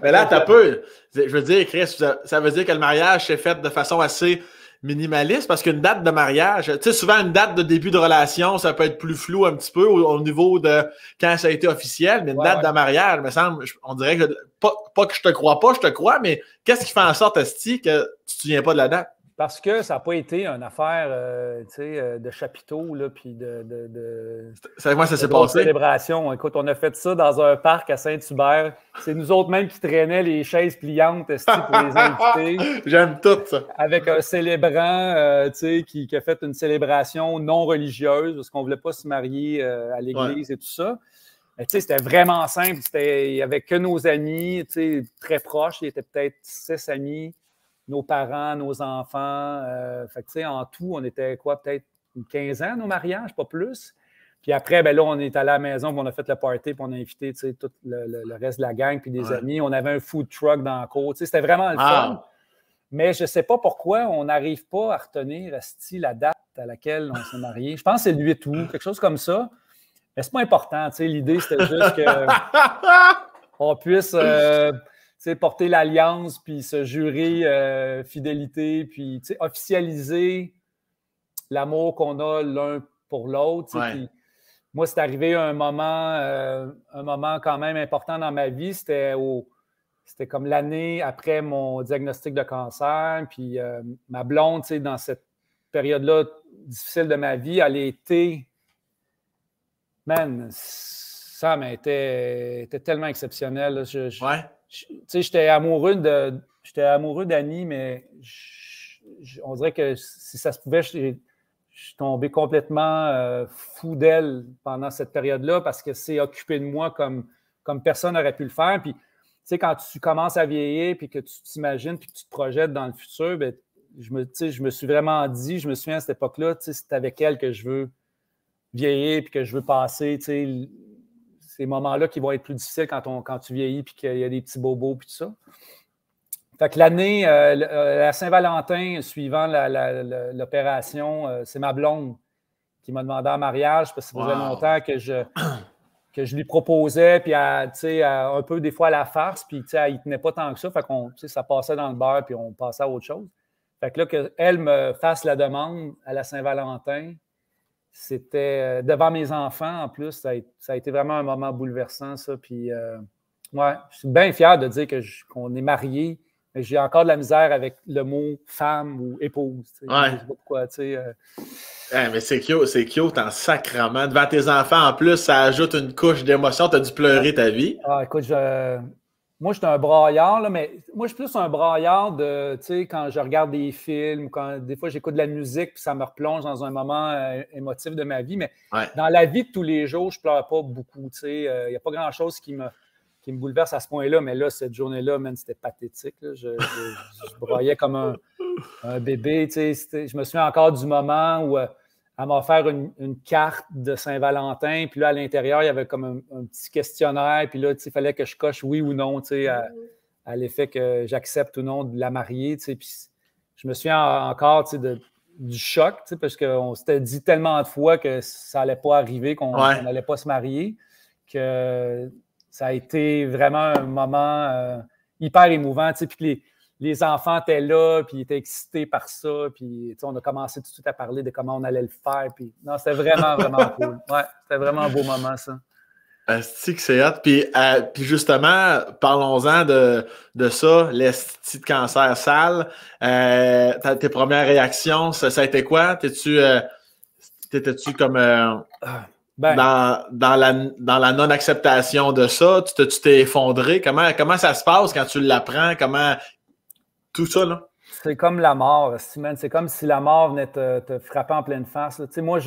Mais là, t'as peu. Je veux dire, Chris, ça veut dire que le mariage s'est fait de façon assez minimaliste parce qu'une date de mariage, tu sais, souvent une date de début de relation, ça peut être plus flou un petit peu au niveau de quand ça a été officiel, mais une date de mariage, me semble, on dirait que, pas que je te crois, mais qu'est-ce qui fait en sorte, Asti, que tu te souviens pas de la date? Parce que ça n'a pas été une affaire de chapiteau, là, puis C'est moi, ça s'est passé. Célébration. Écoute, on a fait ça dans un parc à Saint-Hubert. C'est nous autres même qui traînaient les chaises pliantes pour les invités. J'aime tout ça. Avec un célébrant qui a fait une célébration non religieuse parce qu'on ne voulait pas se marier à l'église et tout ça. C'était vraiment simple. Il n'y avait que nos amis très proches. Il y était peut-être 6 amis. Nos parents, nos enfants. En tout, on était peut-être une 15 ans, nos mariages, pas plus. Puis après, là, on est allé à la maison, puis on a fait le party, puis on a invité tout le reste de la gang, puis des amis. On avait un food truck dans la cour. C'était vraiment le fun. Mais je ne sais pas pourquoi on n'arrive pas à retenir la date à laquelle on s'est marié. Je pense que c'est le 8 août, quelque chose comme ça. Mais c'est pas important. L'idée, c'était juste qu'on puisse... porter l'alliance, puis se jurer fidélité, puis officialiser l'amour qu'on a l'un pour l'autre. Moi, c'est arrivé un moment quand même important dans ma vie. C'était comme l'année après mon diagnostic de cancer. Puis ma blonde, dans cette période-là difficile de ma vie, elle a été... Man, Sam était tellement exceptionnel. J'étais amoureux d'Annie, mais on dirait que si ça se pouvait, je suis tombé complètement fou d'elle pendant cette période-là parce que c'est occupé de moi comme personne n'aurait pu le faire. Puis, quand tu commences à vieillir puis que tu t'imagines puis que tu te projettes dans le futur, ben, je me suis vraiment dit, je me souviens à cette époque-là, c'est avec elle que je veux vieillir puis que je veux passer, ces moments-là qui vont être plus difficiles quand tu vieillis puis qu'il y a des petits bobos puis tout ça. Fait que l'année, la Saint-Valentin, suivant l'opération, c'est ma blonde qui m'a demandé en mariage parce que ça faisait longtemps que je lui proposais, puis un peu des fois à la farce, puis elle ne tenait pas tant que ça. Fait qu'on, ça passait dans le beurre, puis on passait à autre chose. Fait que là, qu'elle me fasse la demande à la Saint-Valentin, c'était devant mes enfants, en plus, ça a été vraiment un moment bouleversant, ça. Puis, je suis bien fier de dire qu'on est mariés, mais j'ai encore de la misère avec le mot femme ou épouse. Je sais pas pourquoi, mais c'est cute en sacrament. Devant tes enfants, en plus, ça ajoute une couche d'émotion. Tu as dû pleurer ta vie. Écoute, moi, je suis un braillard, là, mais moi, je suis plus un braillard quand je regarde des films, quand des fois, j'écoute de la musique, puis ça me replonge dans un moment émotif de ma vie. Mais dans la vie de tous les jours, je ne pleure pas beaucoup. Il n'y a pas grand-chose qui me bouleverse à ce point-là. Mais là, cette journée-là, c'était pathétique. Là. Je braillais comme un bébé. Je me souviens encore du moment où elle m'a offert une carte de Saint-Valentin. Puis là, à l'intérieur, il y avait comme un petit questionnaire. Puis là, il fallait que je coche oui ou non à l'effet que j'accepte ou non de la marier. Puis je me souviens encore du choc, parce qu'on s'était dit tellement de fois que ça n'allait pas arriver, qu'on n'allait pas se marier, que ça a été vraiment un moment hyper émouvant. Puis les enfants étaient là, puis ils étaient excités par ça, puis on a commencé tout de suite à parler de comment on allait le faire. Puis non, c'était vraiment, vraiment cool. Ouais, c'était vraiment un beau moment, ça. Asti que c'est hot. Puis justement, parlons-en de ça, l'esti de cancer sale. Tes premières réactions, ça a été quoi? T'étais-tu comme dans la non-acceptation de ça? Tu t'es effondré? Comment ça se passe quand tu l'apprends? Comment tout ça, là? C'est comme la mort, c'est comme si la mort venait te frapper en pleine face. Moi,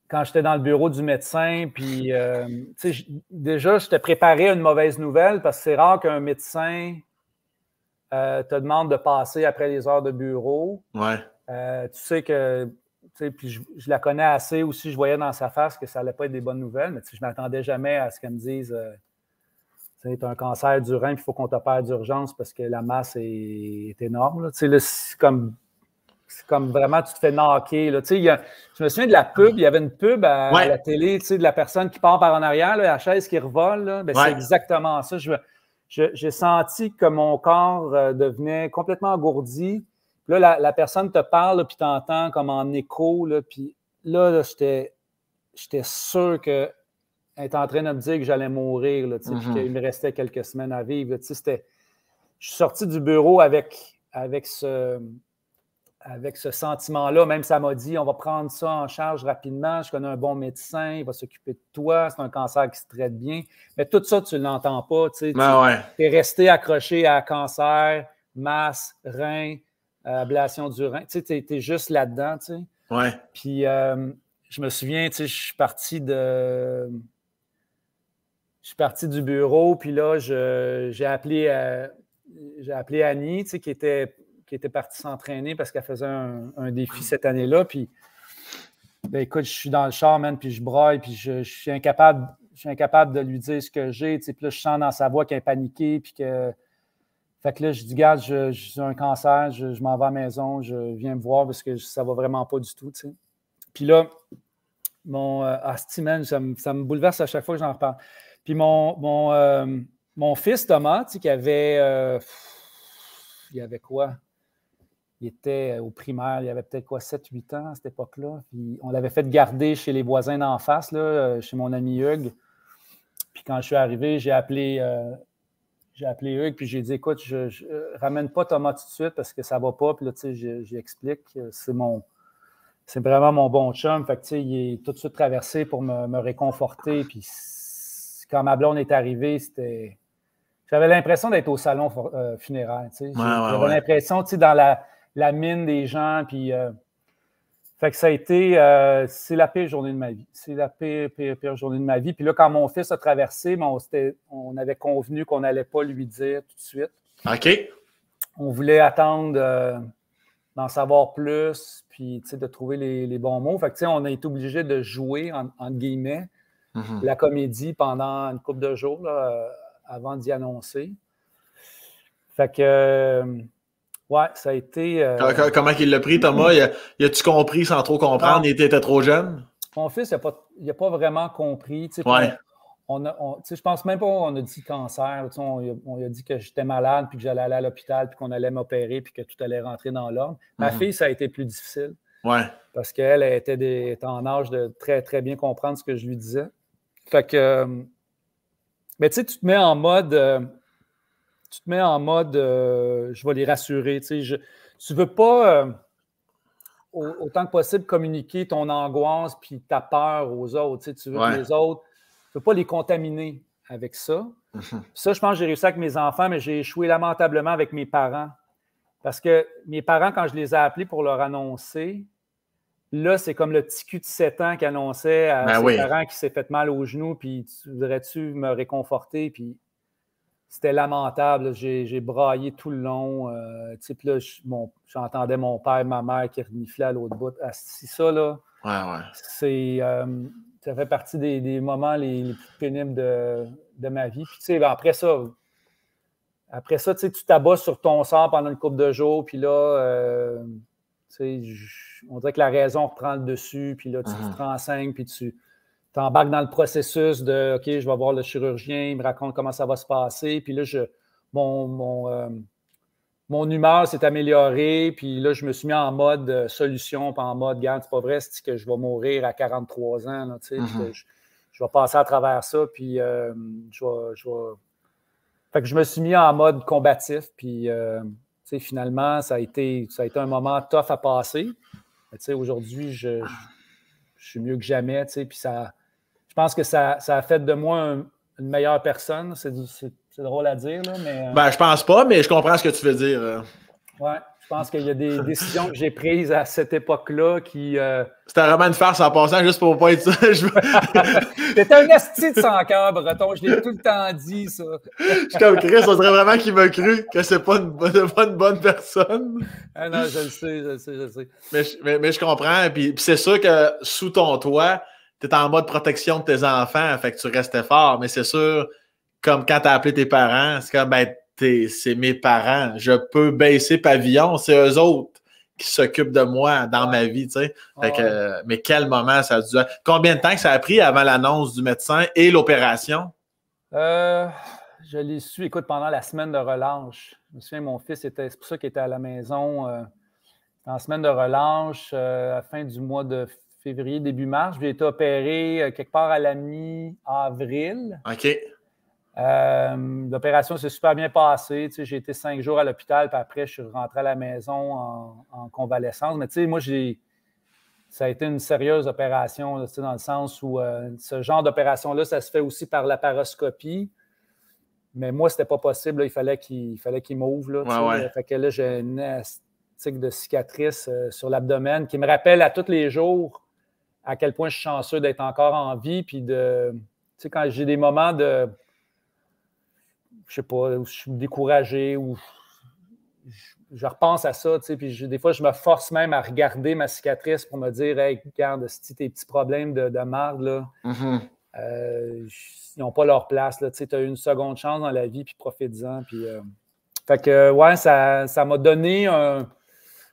quand j'étais dans le bureau du médecin, puis déjà, je t'ai préparé une mauvaise nouvelle parce que c'est rare qu'un médecin te demande de passer après les heures de bureau. Ouais. Tu sais que, puis je la connais assez aussi, je voyais dans sa face que ça n'allait pas être des bonnes nouvelles, mais je ne m'attendais jamais à ce qu'elle me dise tu as un cancer du rein, puis il faut qu'on t'opère d'urgence parce que la masse est énorme. Là, c'est comme vraiment, tu te fais knocker. Là. Je me souviens de la pub, il y avait une pub à la télé, de la personne qui part par en arrière, là, la chaise qui revole. Là, c'est exactement ça. J'ai senti que mon corps devenait complètement engourdi. Puis Là, la personne te parle, puis tu entends comme en écho, là, puis là j'étais sûr qu'elle était en train de me dire que j'allais mourir, là, puis qu'il me restait quelques semaines à vivre. Je suis sorti du bureau avec ce sentiment-là. Même ça m'a dit, on va prendre ça en charge rapidement. Je connais un bon médecin, il va s'occuper de toi. C'est un cancer qui se traite bien. Mais tout ça, tu ne l'entends pas. Tu es resté accroché à cancer, masse, rein, ablation du rein. Tu es juste là-dedans. Tu sais. Ouais. Puis, je me souviens, je suis parti du bureau, puis là, j'ai appelé Annie, qui était partie s'entraîner parce qu'elle faisait un défi cette année-là. Puis, ben, écoute, je suis dans le char, man, puis je braille, puis je suis incapable de lui dire ce que j'ai. Puis là, je sens dans sa voix qu'elle est paniquée, puis que... Fait que là, je dis, regarde, j'ai un cancer, je m'en vais à la maison, je viens me voir parce que ça va vraiment pas du tout, tu sais. Puis là, man, ça me bouleverse à chaque fois que j'en reparle. Puis mon fils Thomas, qui avait... il avait quoi? Il était au primaire, il avait peut-être quoi, 7-8 ans à cette époque-là. Puis on l'avait fait garder chez les voisins d'en face, là, chez mon ami Hugues. Puis quand je suis arrivé, j'ai appelé Hugues, puis j'ai dit, écoute, je ramène pas Thomas tout de suite parce que ça va pas. Puis là, tu sais, j'explique, c'est vraiment mon bon chum. Fait que, tu sais, il est tout de suite traversé pour me réconforter. Puis quand ma blonde est arrivée, j'avais l'impression d'être au salon funéraire. Tu sais. J'avais l'impression, tu sais, dans la mine des gens. Puis, fait que ça a été, c'est la pire journée de ma vie. C'est la pire journée de ma vie. Puis là, quand mon fils a traversé, on avait convenu qu'on n'allait pas lui dire tout de suite. OK. On voulait attendre d'en savoir plus, puis, tu sais, de trouver les bons mots. Fait que, tu sais, on a été obligé de jouer, entre guillemets, la comédie pendant une couple de jours, là, avant d'y annoncer. Fait que, ouais, ça a été... Comment il l'a pris, Thomas? Il a-tu compris sans trop comprendre? Non. Il était trop jeune? Mon fils, il n'a pas vraiment compris. Tu sais, ouais. Je pense même pas qu'on a dit cancer. Tu sais, on a dit que j'étais malade, puis que j'allais aller à l'hôpital, puis qu'on allait m'opérer, puis que tout allait rentrer dans l'ordre. Ma fille, ça a été plus difficile. Ouais. Parce qu'elle était en âge de très, très bien comprendre ce que je lui disais. Fait que... mais tu sais, tu te mets en mode... je vais les rassurer. Tu sais, tu veux pas, autant que possible, communiquer ton angoisse puis ta peur aux autres. Tu sais, tu veux que les autres, tu veux pas les contaminer avec ça. Ça, je pense que j'ai réussi avec mes enfants, mais j'ai échoué lamentablement avec mes parents. Parce que mes parents, quand je les ai appelés pour leur annoncer, là, c'est comme le petit cul de 7 ans qui annonçait à ses parents qui s'est fait mal au genou, puis voudrais-tu me réconforter? Puis c'était lamentable. J'ai braillé tout le long. Puis là, j'entendais mon père, ma mère qui reniflaient à l'autre bout. C'est ça, là. Ça fait partie des moments les plus pénibles de ma vie. Puis, tu sais, après ça, tu t'abats sur ton sort pendant une couple de jours. Puis là, on dirait que la raison reprend le dessus. Puis là, tu te renseignes. Puis tu t'embarques dans le processus de « OK, je vais voir le chirurgien, il me raconte comment ça va se passer. » Puis là, mon humeur s'est améliorée. Puis là, je me suis mis en mode solution, pas en mode « Regarde, c'est pas vrai, c'est que je vais mourir à 43 ans. Là, je vais passer à travers ça. » Puis je vais... Fait que je me suis mis en mode combatif. Puis finalement, ça a été un moment tough à passer. Aujourd'hui, je suis mieux que jamais. Puis je pense que ça a fait de moi une meilleure personne. C'est drôle à dire, là, mais... je pense pas, mais je comprends ce que tu veux dire. Ouais, je pense qu'il y a des décisions que j'ai prises à cette époque-là qui... C'était vraiment une farce en passant, juste pour pas être ça. T'es un esti de sans-cœur, Breton. Je l'ai tout le temps dit, ça. Je suis comme Chris, on dirait vraiment qu'il m'a cru que c'est pas une bonne personne. Ah non, je le sais. Mais je comprends. Puis c'est sûr que sous ton toit, t'es en mode protection de tes enfants, fait que tu restais fort. Mais c'est sûr, comme quand t'as appelé tes parents, c'est comme, c'est mes parents. Je peux baisser pavillon, c'est eux autres qui s'occupent de moi dans ma vie, tu sais. Fait que, mais quel moment ça a dû... Combien de temps que ça a pris avant l'annonce du médecin et l'opération? Je l'ai su, écoute, pendant la semaine de relâche. Je me souviens, mon fils c'est pour ça qu'il était à la maison. en semaine de relâche, à la fin du mois de février, début mars. J'ai été opéré quelque part à la mi-avril. OK. L'opération s'est super bien passée. Tu sais, j'ai été 5 jours à l'hôpital, puis après, je suis rentré à la maison en convalescence. Mais tu sais, moi, ça a été une sérieuse opération, là, tu sais, dans le sens où ce genre d'opération-là, ça se fait aussi par laparoscopie. Mais moi, c'était pas possible. Là, il fallait qu'il m'ouvre. Là, Ouais. Fait que là, j'ai une astique de cicatrice sur l'abdomen qui me rappelle à tous les jours à quel point je suis chanceux d'être encore en vie. Puis tu sais, quand j'ai des moments de, je sais pas, où je suis découragé, où je repense à ça, tu sais, puis des fois, je me force même à regarder ma cicatrice pour me dire, hey, regarde, si tes petits problèmes de marde, là, ils n'ont pas leur place, là, tu sais, tu as eu une seconde chance dans la vie, puis profite-en, puis... Fait que, ouais, ça m'a donné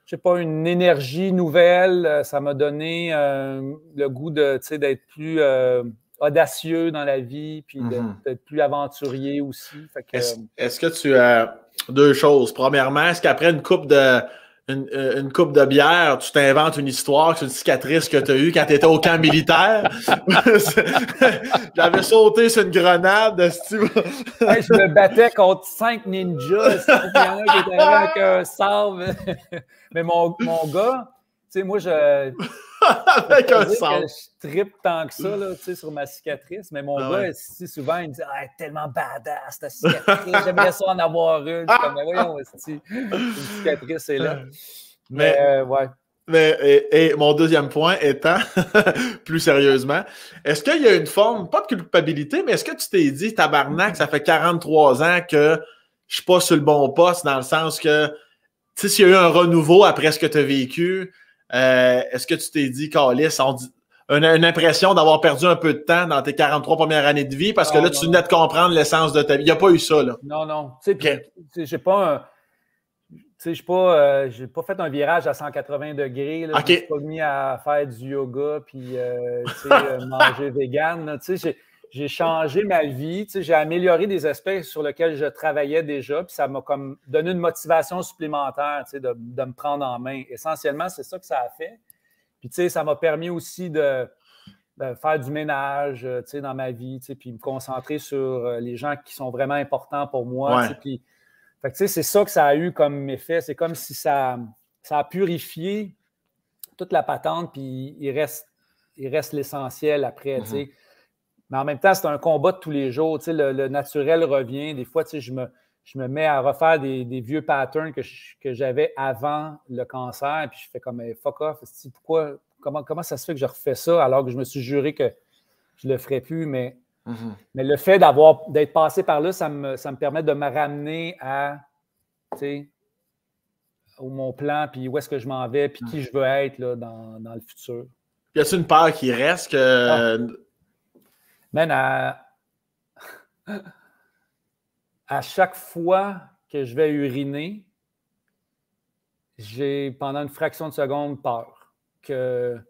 je sais pas, une énergie nouvelle, ça m'a donné le goût d'être plus audacieux dans la vie, puis d'être plus aventurier aussi. Fait que, est-ce que tu as deux choses? Premièrement, est-ce qu'après une coupe de bière, tu t'inventes une histoire sur une cicatrice que tu as eue quand tu étais au camp militaire? J'avais sauté sur une grenade. Hey, je me battais contre 5 ninjas. Il y en a qui étaient avec un sabre. Mais mon gars, tu sais, moi, avec un sabre. Je trippe tant que ça là, sur ma cicatrice. Mais mon gars, souvent, il me dit ah, elle est tellement badass, ta cicatrice. J'aimerais ça en avoir une. Je suis comme, voyons, une cicatrice est là. Mais ouais. Et mon deuxième point étant, plus sérieusement, est-ce qu'il y a une forme, pas de culpabilité, mais est-ce que tu t'es dit, tabarnak, ça fait 43 ans que je suis pas sur le bon poste, dans le sens que, tu sais, s'il y a eu un renouveau après ce que tu as vécu, est-ce que tu t'es dit, Calice, une impression d'avoir perdu un peu de temps dans tes 43 premières années de vie, parce que là, tu venais de comprendre l'essence de ta vie. Il n'y a pas eu ça, là. Non. Tu sais, j'ai pas tu sais, j'ai pas fait un virage à 180 degrés. Là. Je ne me suis pas mis à faire du yoga puis manger vegan. Tu sais, j'ai changé ma vie. Tu sais, j'ai amélioré des aspects sur lesquels je travaillais déjà. Puis ça m'a comme donné une motivation supplémentaire, tu sais, de me prendre en main. Essentiellement, c'est ça que ça a fait. Puis, tu sais, ça m'a permis aussi de faire du ménage, tu sais, dans ma vie, tu sais, puis me concentrer sur les gens qui sont vraiment importants pour moi. Tu sais, puis, fait que, tu sais, c'est ça que ça a eu comme effet. C'est comme si ça a purifié toute la patente, puis il reste l'essentiel après, tu sais. Mais en même temps, c'est un combat de tous les jours. Tu sais, le naturel revient. Des fois, tu sais, je me mets à refaire des vieux patterns que j'avais avant le cancer, puis je fais comme fuck off. Comment ça se fait que je refais ça alors que je me suis juré que je ne le ferais plus, mais le fait d'être passé par là, ça me permet de me ramener à, tu sais, mon plan, puis où est-ce que je m'en vais, puis qui je veux être là, dans le futur. Y a-t-il une peur qui reste que... Man, à chaque fois que je vais uriner, j'ai, pendant une fraction de seconde, peur qu'il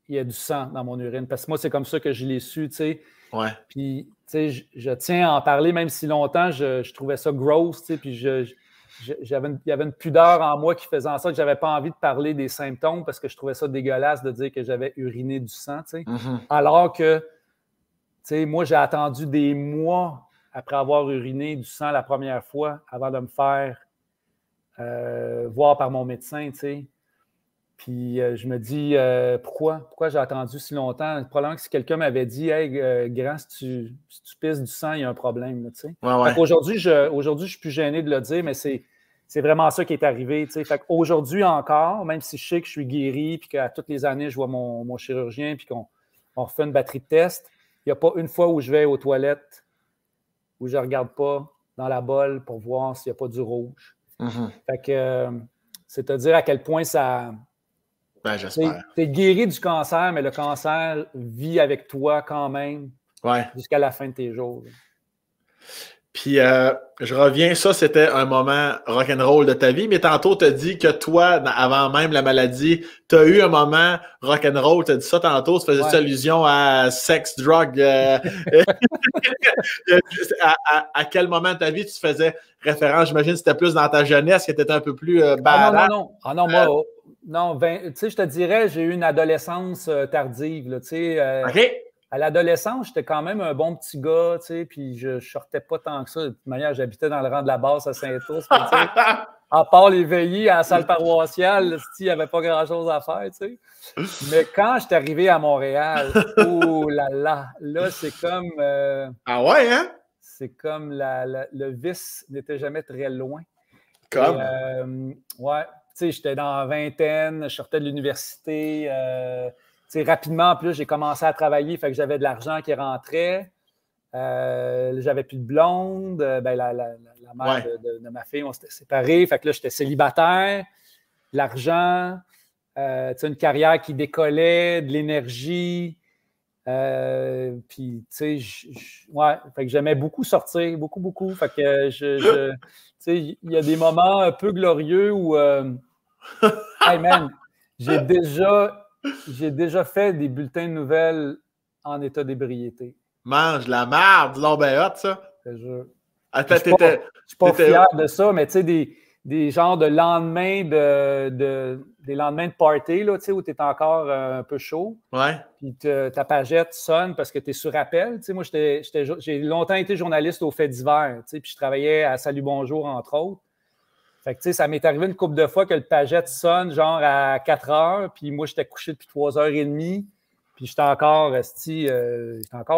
y ait du sang dans mon urine. Parce que moi, c'est comme ça que je l'ai su, tu sais. Ouais. Puis, tu sais, je tiens à en parler, même si longtemps, je trouvais ça gross, tu sais, puis il y avait une pudeur en moi qui faisait en sorte que je n'avais pas envie de parler des symptômes parce que je trouvais ça dégueulasse de dire que j'avais uriné du sang, tu sais. Alors que, tu sais, moi, j'ai attendu des mois après avoir uriné du sang la première fois avant de me faire voir par mon médecin, tu sais. Puis je me dis, pourquoi j'ai attendu si longtemps? Probablement que si quelqu'un m'avait dit, hey, grand, si tu pisses du sang, il y a un problème, tu sais. Ouais. Aujourd'hui, je suis plus gêné de le dire, mais c'est vraiment ça qui est arrivé, tu sais. Fait qu'aujourd'hui encore, même si je sais que je suis guéri, puis qu'à toutes les années, je vois mon chirurgien, puis qu'on refait une batterie de tests, il n'y a pas une fois où je vais aux toilettes où je ne regarde pas dans la bolle pour voir s'il n'y a pas du rouge. Fait que c'est à dire à quel point ça... Ben, j'espère. Tu es guéri du cancer, mais le cancer vit avec toi quand même jusqu'à la fin de tes jours. Puis, je reviens, ça, c'était un moment rock'n'roll de ta vie, mais tantôt, tu as dit que toi, avant même la maladie, tu as eu un moment rock'n'roll, tu as dit ça tantôt, tu faisais allusion à sex, drug. À quel moment de ta vie tu faisais référence? J'imagine que c'était plus dans ta jeunesse, que tu étais un peu plus badass. Non, moi, Non, tu sais, je te dirais, j'ai eu une adolescence tardive. Là, tu sais, OK. à l'adolescence, j'étais quand même un bon petit gars, tu sais, puis je sortais pas tant que ça. De toute manière, j'habitais dans le rang de la basse à Saint-Ours. Tu sais, à part les veillées à la salle paroissiale, il n'y avait pas grand-chose à faire, tu sais. Mais quand j'étais arrivé à Montréal, oh là, c'est comme... Ah ouais, hein? c'est comme le vice n'était jamais très loin. Comme? Ouais, tu sais, j'étais dans la vingtaine, je sortais de l'université. Tu sais, rapidement, en plus, j'ai commencé à travailler, fait que j'avais de l'argent qui rentrait. J'avais plus de blonde. Ben, la mère de ma fille, on s'était séparés. Fait que là, j'étais célibataire. L'argent, tu sais, une carrière qui décollait, de l'énergie. Puis, tu sais, ouais, fait que j'aimais beaucoup sortir, beaucoup. Fait que tu sais, il y a des moments un peu glorieux où, hey man, j'ai déjà fait des bulletins de nouvelles en état d'ébriété. Mange la marde, ben hot, ça. Je Attends, suis pas fier de ça, mais tu sais, des genres de lendemains des lendemains de party, là, tu sais, où tu es encore un peu chaud. Ouais. Puis ta pagette sonne parce que tu es sur appel. Tu sais, moi, j'ai longtemps été journaliste au Fait divers, tu sais, puis je travaillais à Salut Bonjour, entre autres. Fait que, tu sais, ça m'est arrivé une couple de fois que le pagette sonne genre à 4 heures, puis moi, j'étais couché depuis 3h30, puis j'étais encore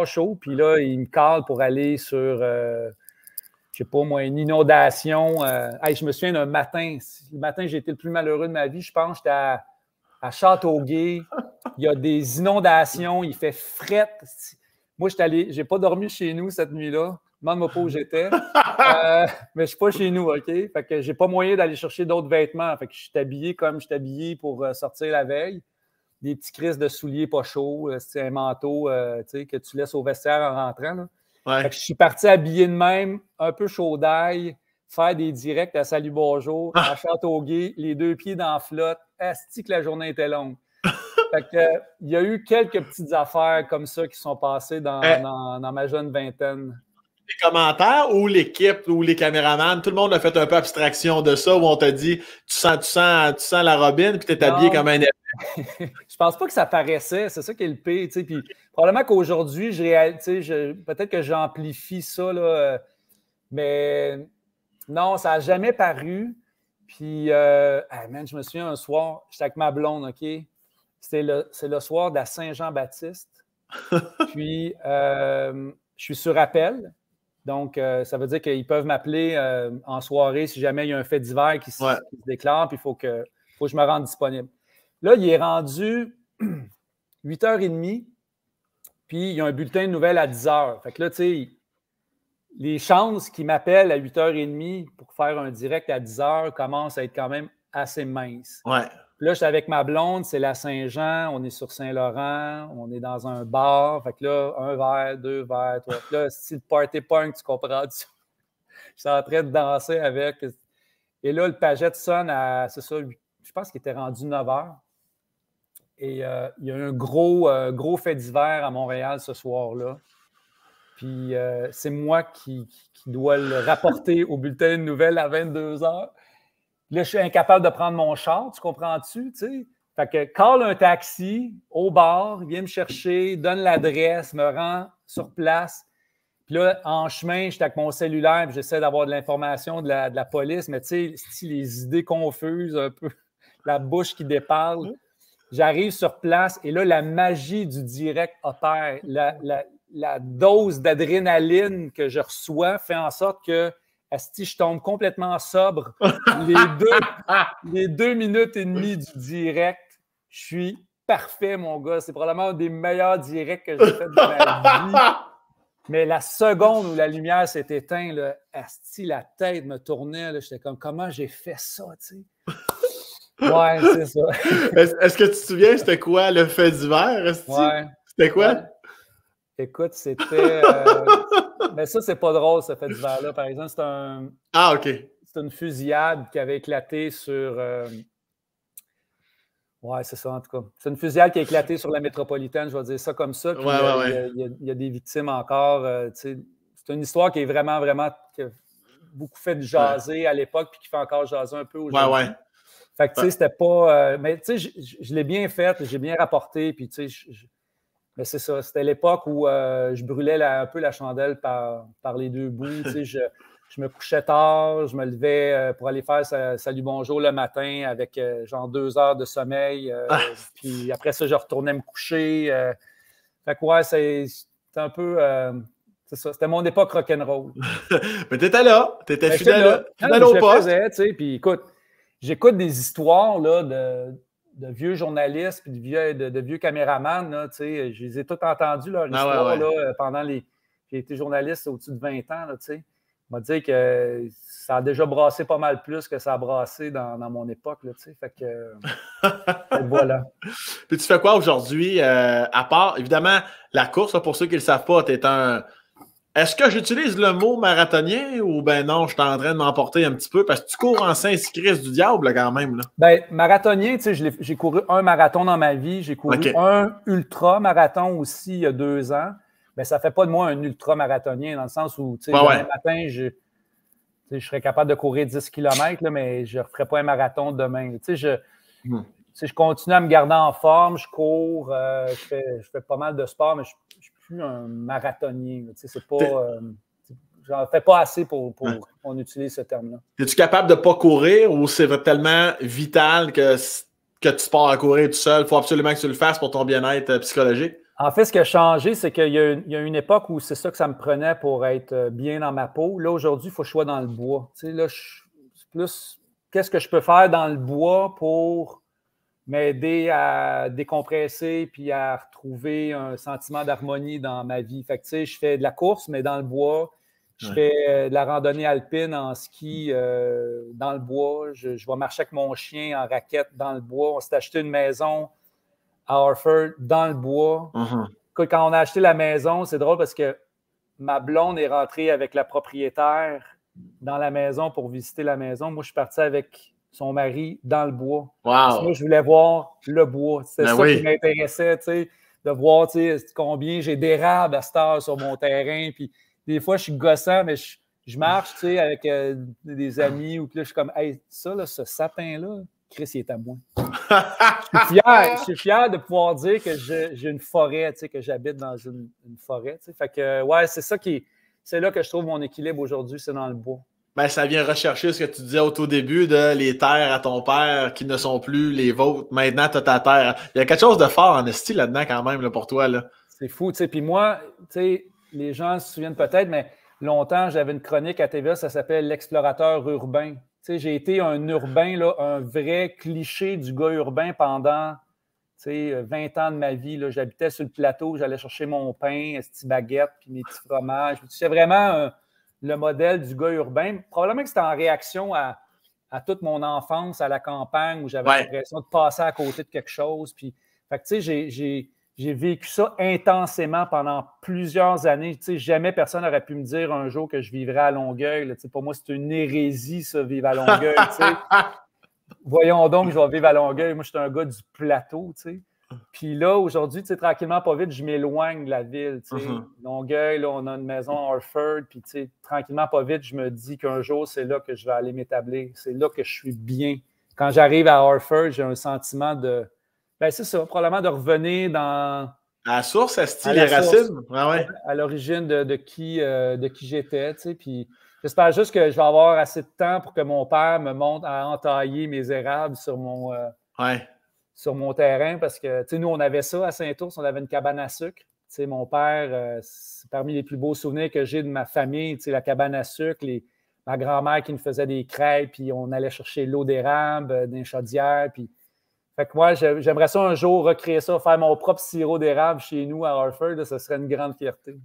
chaud. Puis là, il me cale pour aller sur, je sais pas moi, une inondation. Hey, je me souviens d'un matin. Le matin, j'ai été le plus malheureux de ma vie. Je pense que j'étais à Châteauguay. Il y a des inondations. Il fait fret. Moi, j'ai pas dormi chez nous cette nuit-là. Demande-moi pas où j'étais. Mais je suis pas chez nous, OK? Fait que j'ai pas moyen d'aller chercher d'autres vêtements. Fait que je suis habillé comme je suis habillé pour sortir la veille. Des petits crises de souliers pas chauds. C'est un manteau que tu laisses au vestiaire en rentrant. Là. Ouais. Fait que je suis parti habillé de même, un peu chaud d'ail, faire des directs à Salut Bonjour, à Châteauguay, les 2 pieds dans la flotte. Asti que la journée était longue. Fait que, il y a eu quelques petites affaires comme ça qui sont passées dans ma jeune vingtaine. Les commentaires ou l'équipe ou les caméramans, tout le monde a fait un peu abstraction de ça où on t'a dit tu sens la robine puis t'es habillé comme un épée. Je pense pas que ça paraissait, c'est ça qui est le pire. Tu sais, puis probablement qu'aujourd'hui, peut-être que j'amplifie ça, là, mais non, ça n'a jamais paru. Puis, man, je me souviens un soir, j'étais avec ma blonde, OK? C'est le soir de la Saint-Jean-Baptiste. Puis, je suis sur appel. Donc, ça veut dire qu'ils peuvent m'appeler en soirée si jamais il y a un fait divers qui se déclare, puis il faut que je me rende disponible. Là, il est rendu 8h30, puis il y a un bulletin de nouvelles à 10h. Fait que là, tu sais, les chances qu'il m'appelle à 8h30 pour faire un direct à 10h commencent à être quand même assez minces. Ouais. Là, je suis avec ma blonde, c'est la Saint-Jean, on est sur Saint-Laurent, on est dans un bar. Fait que là, 1 verre, 2 verres, 3. Là, c'est le party punk, tu comprends? Je suis en train de danser avec. Et là, le pagette sonne à, c'est ça, je pense qu'il était rendu 9h. Et il y a un gros fait divers à Montréal ce soir-là. Puis c'est moi qui dois le rapporter au bulletin de nouvelles à 22h. Là, je suis incapable de prendre mon char, tu comprends-tu? T'sais? Fait que call un taxi au bar, viens me chercher, donne l'adresse, me rend sur place. Puis là, en chemin, j'étais avec mon cellulaire, puis j'essaie d'avoir de l'information de la police, mais tu sais, les idées confuses, un peu, la bouche qui déparle. J'arrive sur place et là, la magie du direct opère. La dose d'adrénaline que je reçois fait en sorte que asti, je tombe complètement sobre. Les 2 minutes et demie du direct, je suis parfait, mon gars. C'est probablement un des meilleurs directs que j'ai fait de ma vie. Mais la seconde où la lumière s'est éteinte, là, asti, la tête me tournait. J'étais comme, comment j'ai fait ça, tu sais? Ouais, c'est ça. Est-ce que tu te souviens, c'était quoi le fait divers? Ouais. C'était quoi? Ouais. Écoute, c'était... mais ça, c'est pas drôle, ce fait divers-là. Par exemple, c'est un... Ah, OK. C'est une fusillade qui avait éclaté sur... Ouais, c'est ça, en tout cas. C'est une fusillade qui a éclaté sur la métropolitaine, je vais dire ça comme ça. Puis il y a des victimes encore. C'est une histoire qui est vraiment, qui a beaucoup fait de jaser à l'époque, puis qui fait encore jaser un peu aujourd'hui. Fait que, tu sais, c'était pas... mais, tu sais, je l'ai bien fait, j'ai bien rapporté, puis, tu sais, mais c'est ça, c'était l'époque où je brûlais un peu la chandelle par les deux bouts, tu sais, je me couchais tard, je me levais pour aller faire Salut Bonjour le matin avec genre 2 heures de sommeil, puis après ça, je retournais me coucher. Fait que, ouais, c'était un peu... c'est ça, c'était mon époque rock'n'roll. Mais t'étais là, t'étais fidèle au Je le poste. faisais, tu sais, puis écoute, j'écoute des histoires là, de vieux journalistes puis de vieux caméramans, là, tu sais, je les ai toutes entendues, leur histoire, là, pendant les... J'ai été journaliste au-dessus de 20 ans, là, tu sais. On m'a dit que ça a déjà brassé pas mal plus que ça a brassé dans mon époque, là, tu sais, fait que voilà. Puis tu fais quoi aujourd'hui, à part, évidemment, la course, là, pour ceux qui ne le savent pas, t'es un... Est-ce que j'utilise le mot marathonien ou ben non, je suis en train de m'emporter un petit peu parce que tu cours en Saint-Christ du diable là, quand même. Là. Ben, marathonien, tu sais, j'ai couru un marathon dans ma vie. J'ai couru un ultra-marathon aussi il y a 2 ans. Ben, ça ne fait pas de moi un ultra-marathonien dans le sens où, tu sais, demain matin, je serais capable de courir 10 km, là, mais je ne referais pas un marathon demain. Tu sais, je continue à me garder en forme, je cours, je fais pas mal de sport, mais je ne suis plus un marathonien. Tu sais, c'est pas... j'en fais pas assez pour qu'on utilise ce terme-là. Es-tu capable de ne pas courir ou c'est tellement vital que tu pars à courir tout seul? Il faut absolument que tu le fasses pour ton bien-être psychologique? En fait, ce qui a changé, c'est qu'il y a une époque où c'est ça que ça me prenait pour être bien dans ma peau. Là, aujourd'hui, il faut que je sois dans le bois. Tu sais, là, c'est plus qu'est-ce que je peux faire dans le bois pour m'aider à décompresser puis à retrouver un sentiment d'harmonie dans ma vie. Fait que, tu sais, je fais de la course, mais dans le bois. Je fais de la randonnée alpine en ski dans le bois. Je vais marcher avec mon chien en raquette dans le bois. On s'est acheté une maison à Harford dans le bois. Quand on a acheté la maison, c'est drôle parce que ma blonde est rentrée avec la propriétaire dans la maison pour visiter la maison. Moi, je suis parti avec son mari dans le bois. Parce que moi, je voulais voir le bois. C'était qui m'intéressait, tu sais, de voir, tu sais, combien j'ai d'érable à cette heure sur mon terrain. Puis des fois, je suis gossant, mais je marche, tu sais, avec des amis. Ou puis là, je suis comme, hey, ça, là, ce sapin-là, Chris, il est à moi. Je suis fier de pouvoir dire que j'ai une forêt, tu sais, que j'habite dans une forêt. Tu sais. Fait que, ouais, c'est là que je trouve mon équilibre aujourd'hui, c'est dans le bois. Ben, ça vient rechercher ce que tu disais au tout début de les terres à ton père qui ne sont plus les vôtres. Maintenant, tu as ta terre. Il y a quelque chose de fort en esti là-dedans quand même là, pour toi. Là. C'est fou. Tu sais. Puis moi, tu sais, les gens se souviennent peut-être, mais longtemps, j'avais une chronique à TVA, ça s'appelle L'explorateur urbain. Tu sais, j'ai été un urbain, là, un vrai cliché du gars urbain pendant 20 ans de ma vie. Là. J'habitais sur le plateau, j'allais chercher mon pain, mes petites baguettes, puis mes petits fromages. C'est vraiment le modèle du gars urbain. Probablement que c'était en réaction à toute mon enfance à la campagne où j'avais l'impression de passer à côté de quelque chose. Puis, fait que, tu sais, j'ai vécu ça intensément pendant plusieurs années. Tu sais, jamais personne n'aurait pu me dire un jour que je vivrais à Longueuil. Là. Tu sais, pour moi, c'est une hérésie, ça, vivre à Longueuil. Tu sais. Voyons donc, je vais vivre à Longueuil. Moi, je suis un gars du plateau. Tu sais. Puis là, aujourd'hui, tu sais, tranquillement, pas vite, je m'éloigne de la ville. Tu sais. Longueuil, là, on a une maison à Harford. Puis, tu sais, tranquillement, pas vite, je me dis qu'un jour, c'est là que je vais aller m'établir. C'est là que je suis bien. Quand j'arrive à Harford, j'ai un sentiment de... Ben, c'est ça, probablement de revenir dans... À la source, à style les racines. À l'origine de qui j'étais, tu sais, puis j'espère juste que je vais avoir assez de temps pour que mon père me montre à entailler mes érables sur mon terrain, parce que, tu sais, nous, on avait ça à Saint-Ours, on avait une cabane à sucre. Tu sais, mon père, c'est parmi les plus beaux souvenirs que j'ai de ma famille, tu sais, la cabane à sucre, ma grand-mère qui nous faisait des crêpes, puis on allait chercher l'eau d'érable dans les chaudières, puis fait que moi, j'aimerais ça un jour recréer ça, faire mon propre sirop d'érable chez nous à Harford. Là, ça serait une grande fierté.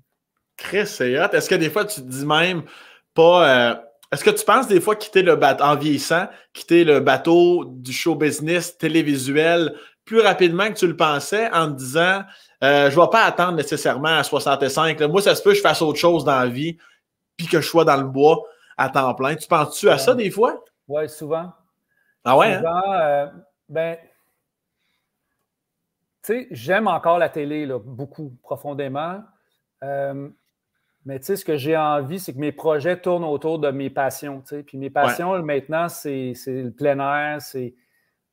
Chris, c'est hot. Est-ce que des fois, tu te dis même pas... est-ce que tu penses des fois quitter le bateau, en vieillissant, quitter le bateau du show business télévisuel plus rapidement que tu le pensais en te disant je ne vais pas attendre nécessairement à 65. Là. Moi, ça se peut que je fasse autre chose dans la vie puis que je sois dans le bois à temps plein. Tu penses-tu à ça des fois? Oui, souvent. Ah ouais? Souvent, ben... Tu sais, j'aime encore la télé, là, beaucoup, profondément. Mais tu sais, ce que j'ai envie, c'est que mes projets tournent autour de mes passions. Tu sais. Puis mes passions, maintenant, c'est le plein air, c'est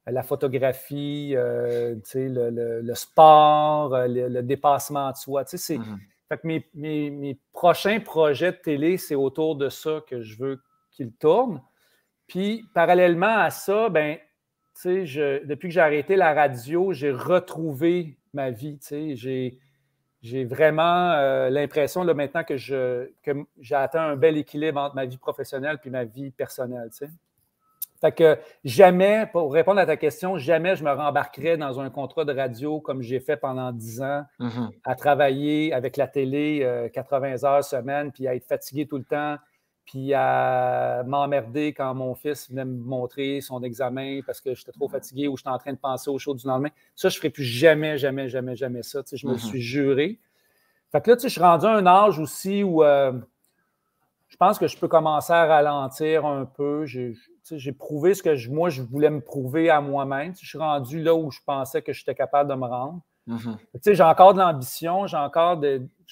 la photographie, le sport, le dépassement de soi. Fait que mes prochains projets de télé, c'est autour de ça que je veux qu'ils tournent. Puis, parallèlement à ça, ben, depuis que j'ai arrêté la radio, j'ai retrouvé ma vie. J'ai vraiment l'impression là, maintenant que j'ai atteint un bel équilibre entre ma vie professionnelle et ma vie personnelle. Fait que jamais, pour répondre à ta question, jamais je me rembarquerais dans un contrat de radio comme j'ai fait pendant 10 ans, à travailler avec la télé 80 heures semaine, puis à être fatigué tout le temps, puis à m'emmerder quand mon fils venait me montrer son examen parce que j'étais trop fatigué ou j'étais en train de penser au show du lendemain. Ça, je ne ferai plus jamais, jamais, jamais, jamais ça. Je me le suis juré. Fait que là, je suis rendu à un âge aussi où je pense que je peux commencer à ralentir un peu. J'ai prouvé ce que moi, je voulais me prouver à moi-même. Je suis rendu là où je pensais que j'étais capable de me rendre. J'ai encore de l'ambition, je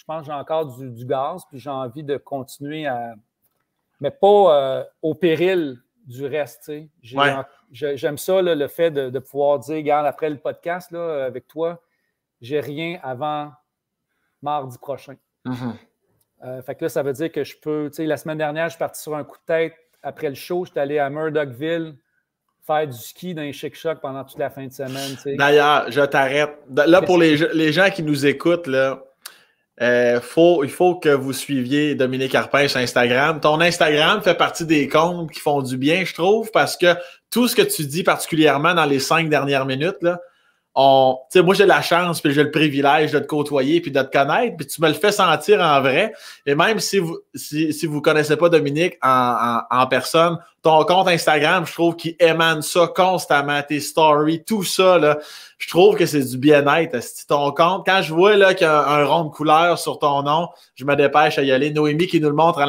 pense que j'ai encore du gaz, puis j'ai envie de continuer à... Mais pas au péril du reste. J'aime ça, là, le fait de pouvoir dire, regarde, après le podcast là, avec toi, j'ai rien avant mardi prochain. Fait que là, ça veut dire que je peux... La semaine dernière, je suis parti sur un coup de tête. Après le show, je suis allé à Murdochville faire du ski dans les Chic-Chocs pendant toute la fin de semaine. D'ailleurs, je t'arrête. Là, pour les gens qui nous écoutent, là, il faut que vous suiviez Dominique Arpin sur Instagram. Ton Instagram fait partie des comptes qui font du bien, je trouve, parce que tout ce que tu dis, particulièrement dans les 5 dernières minutes, là, moi, j'ai la chance puis j'ai le privilège de te côtoyer puis de te connaître, puis tu me le fais sentir en vrai. Et même si vous connaissez pas Dominique en personne, ton compte Instagram, je trouve qu'il émane ça constamment, tes stories, tout ça, là, je trouve que c'est du bien-être. Ton compte, quand je vois là, qu'il y a un rond de couleur sur ton nom, je me dépêche à y aller. Noémie qui nous le montre.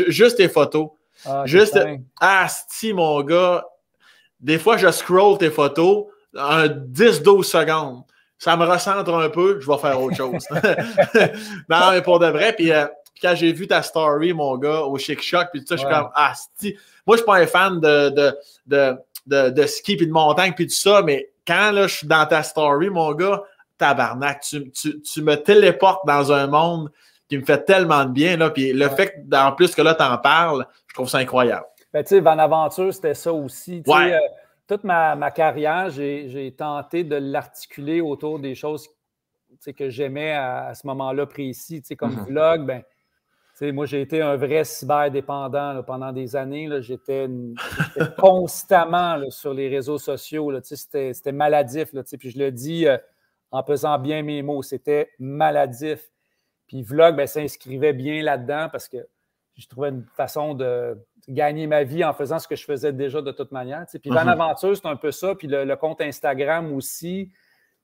Juste tes photos. Mon gars, des fois, je scroll tes photos, 10-12 secondes. Ça me recentre un peu, je vais faire autre chose. Non, mais pour de vrai, puis quand j'ai vu ta story, mon gars, au Chic-Choc, puis tout ça, je suis comme, moi, je suis pas un fan de ski puis de montagne puis tout ça, mais quand là, je suis dans ta story, mon gars, tabarnak, tu me téléportes dans un monde qui me fait tellement de bien, là, puis le fait qu'en plus que là, t'en parles, je trouve ça incroyable. Ben, tu sais, Van Aventure, c'était ça aussi. Toute ma carrière, j'ai tenté de l'articuler autour des choses que j'aimais à ce moment-là précis. Comme vlog, ben, moi, j'ai été un vrai cyberdépendant là, pendant des années. J'étais constamment là, sur les réseaux sociaux. C'était maladif. Là, puis je le dis en pesant bien mes mots, c'était maladif. Puis vlog, ben, s'inscrivait bien là-dedans parce que je trouvais une façon de gagner ma vie en faisant ce que je faisais déjà de toute manière. Puis Van Aventure, c'est un peu ça. Puis le compte Instagram aussi,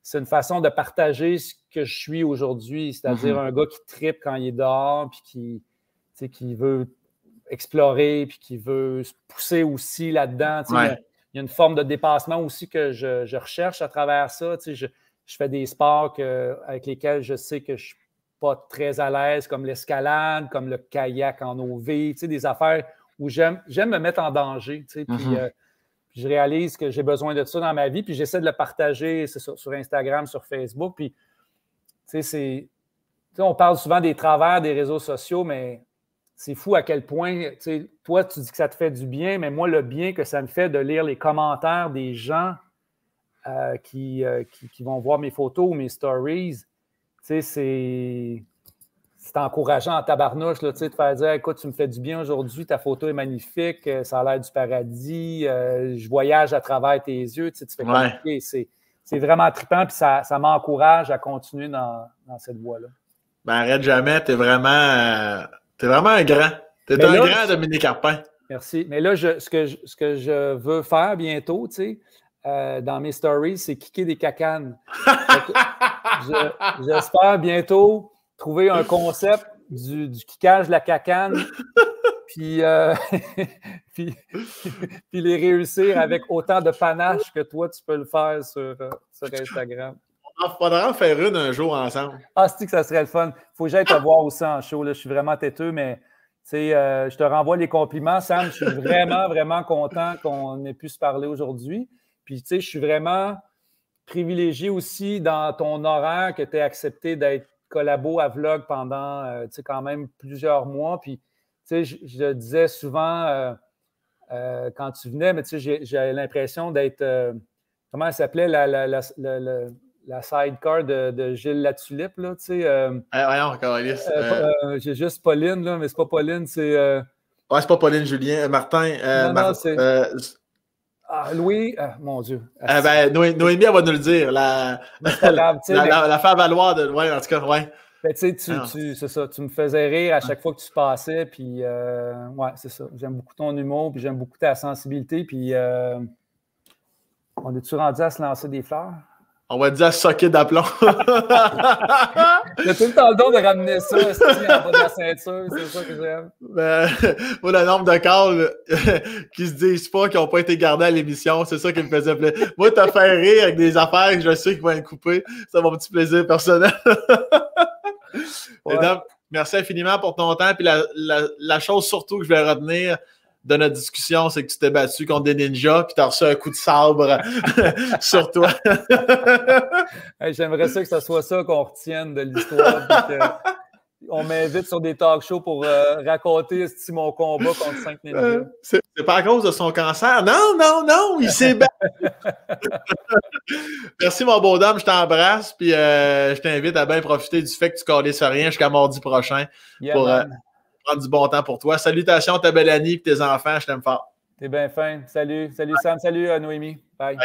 c'est une façon de partager ce que je suis aujourd'hui, c'est-à-dire un gars qui trippe quand il est dehors, puis qui veut explorer, puis qui veut se pousser aussi là-dedans. Il y a une forme de dépassement aussi que je recherche à travers ça. Je fais des sports avec lesquels je sais que je suis pas très à l'aise, comme l'escalade, comme le kayak en OV, des affaires où j'aime me mettre en danger. Puis je réalise que j'ai besoin de ça dans ma vie, puis j'essaie de le partager sur Instagram, sur Facebook. Puis, on parle souvent des travers des réseaux sociaux, mais c'est fou à quel point, toi, tu dis que ça te fait du bien, mais moi, le bien que ça me fait de lire les commentaires des gens qui vont voir mes photos ou mes stories, c'est encourageant en tabarnouche là, de faire dire « Écoute, tu me fais du bien aujourd'hui, ta photo est magnifique, ça a l'air du paradis, je voyage à travers tes yeux. » Tu fais comme « C'est vraiment trippant, puis ça m'encourage à continuer dans cette voie-là. » Ben, arrête jamais, t'es vraiment un grand. T'es un grand Dominique Arpin. Merci. Mais là, ce que je veux faire bientôt, dans mes stories, c'est kicker des cacanes. J'espère bientôt trouver un concept du kickage de la cacane, puis les réussir avec autant de panache que toi, tu peux le faire sur Instagram. Il faudra en faire une un jour ensemble. C'est que ça serait le fun. Il faut que j'aille te voir aussi en show. Là. Je suis vraiment têteux, mais je te renvoie les compliments, Sam. Je suis vraiment, vraiment content qu'on ait pu se parler aujourd'hui. Puis, tu sais, je suis vraiment privilégié aussi dans ton horaire que tu aies accepté d'être collabo à Vlog pendant, tu sais, quand même plusieurs mois. Puis, tu sais, je disais souvent quand tu venais, mais tu sais, j'ai l'impression d'être, comment elle s'appelait, la sidecar de Gilles Latulippe, là, tu sais. Voyons, Carlis. J'ai juste Pauline, là, mais c'est pas Pauline, c'est... Ouais, c'est pas Pauline Julien. Martin. non, c'est... Louis, mon Dieu. Ben, Noémie, elle va nous le dire. C'est pas grave, tu sais. La faire valoir de. Ouais, en tout cas, ouais. Ben, tu sais, c'est ça. Tu me faisais rire à chaque fois que tu passais. Puis, ouais, c'est ça. J'aime beaucoup ton humour. Puis, j'aime beaucoup ta sensibilité. Puis, on est-tu rendu à se lancer des fleurs? On va dire socket d'aplomb. T'as tout le temps le don de ramener ça en bas de la ceinture. C'est ça que j'aime. Ben, moi, le nombre de calls qui se disent pas, qui n'ont pas été gardés à l'émission, c'est ça qui me faisait plaisir. Moi, t'as fait rire avec des affaires que je sais qu'ils vont être coupées. C'est mon petit plaisir personnel. Ouais. Donc, merci infiniment pour ton temps. Puis la chose surtout que je vais retenir de notre discussion, c'est que tu t'es battu contre des ninjas puis tu as reçu un coup de sabre sur toi. Hey, j'aimerais ça que ce soit ça qu'on retienne de l'histoire. On m'invite sur des talk shows pour raconter mon combat contre 5 ninjas. C'est pas à cause de son cancer. Non, il s'est battu. Merci, mon beau dame, je t'embrasse. Puis je t'invite à bien profiter du fait que tu calisses rien jusqu'à mardi prochain pour prendre du bon temps pour toi. Salutations à ta belle Annie et tes enfants. Je t'aime fort. T'es bien fin. Salut Sam. Salut Noémie. Bye.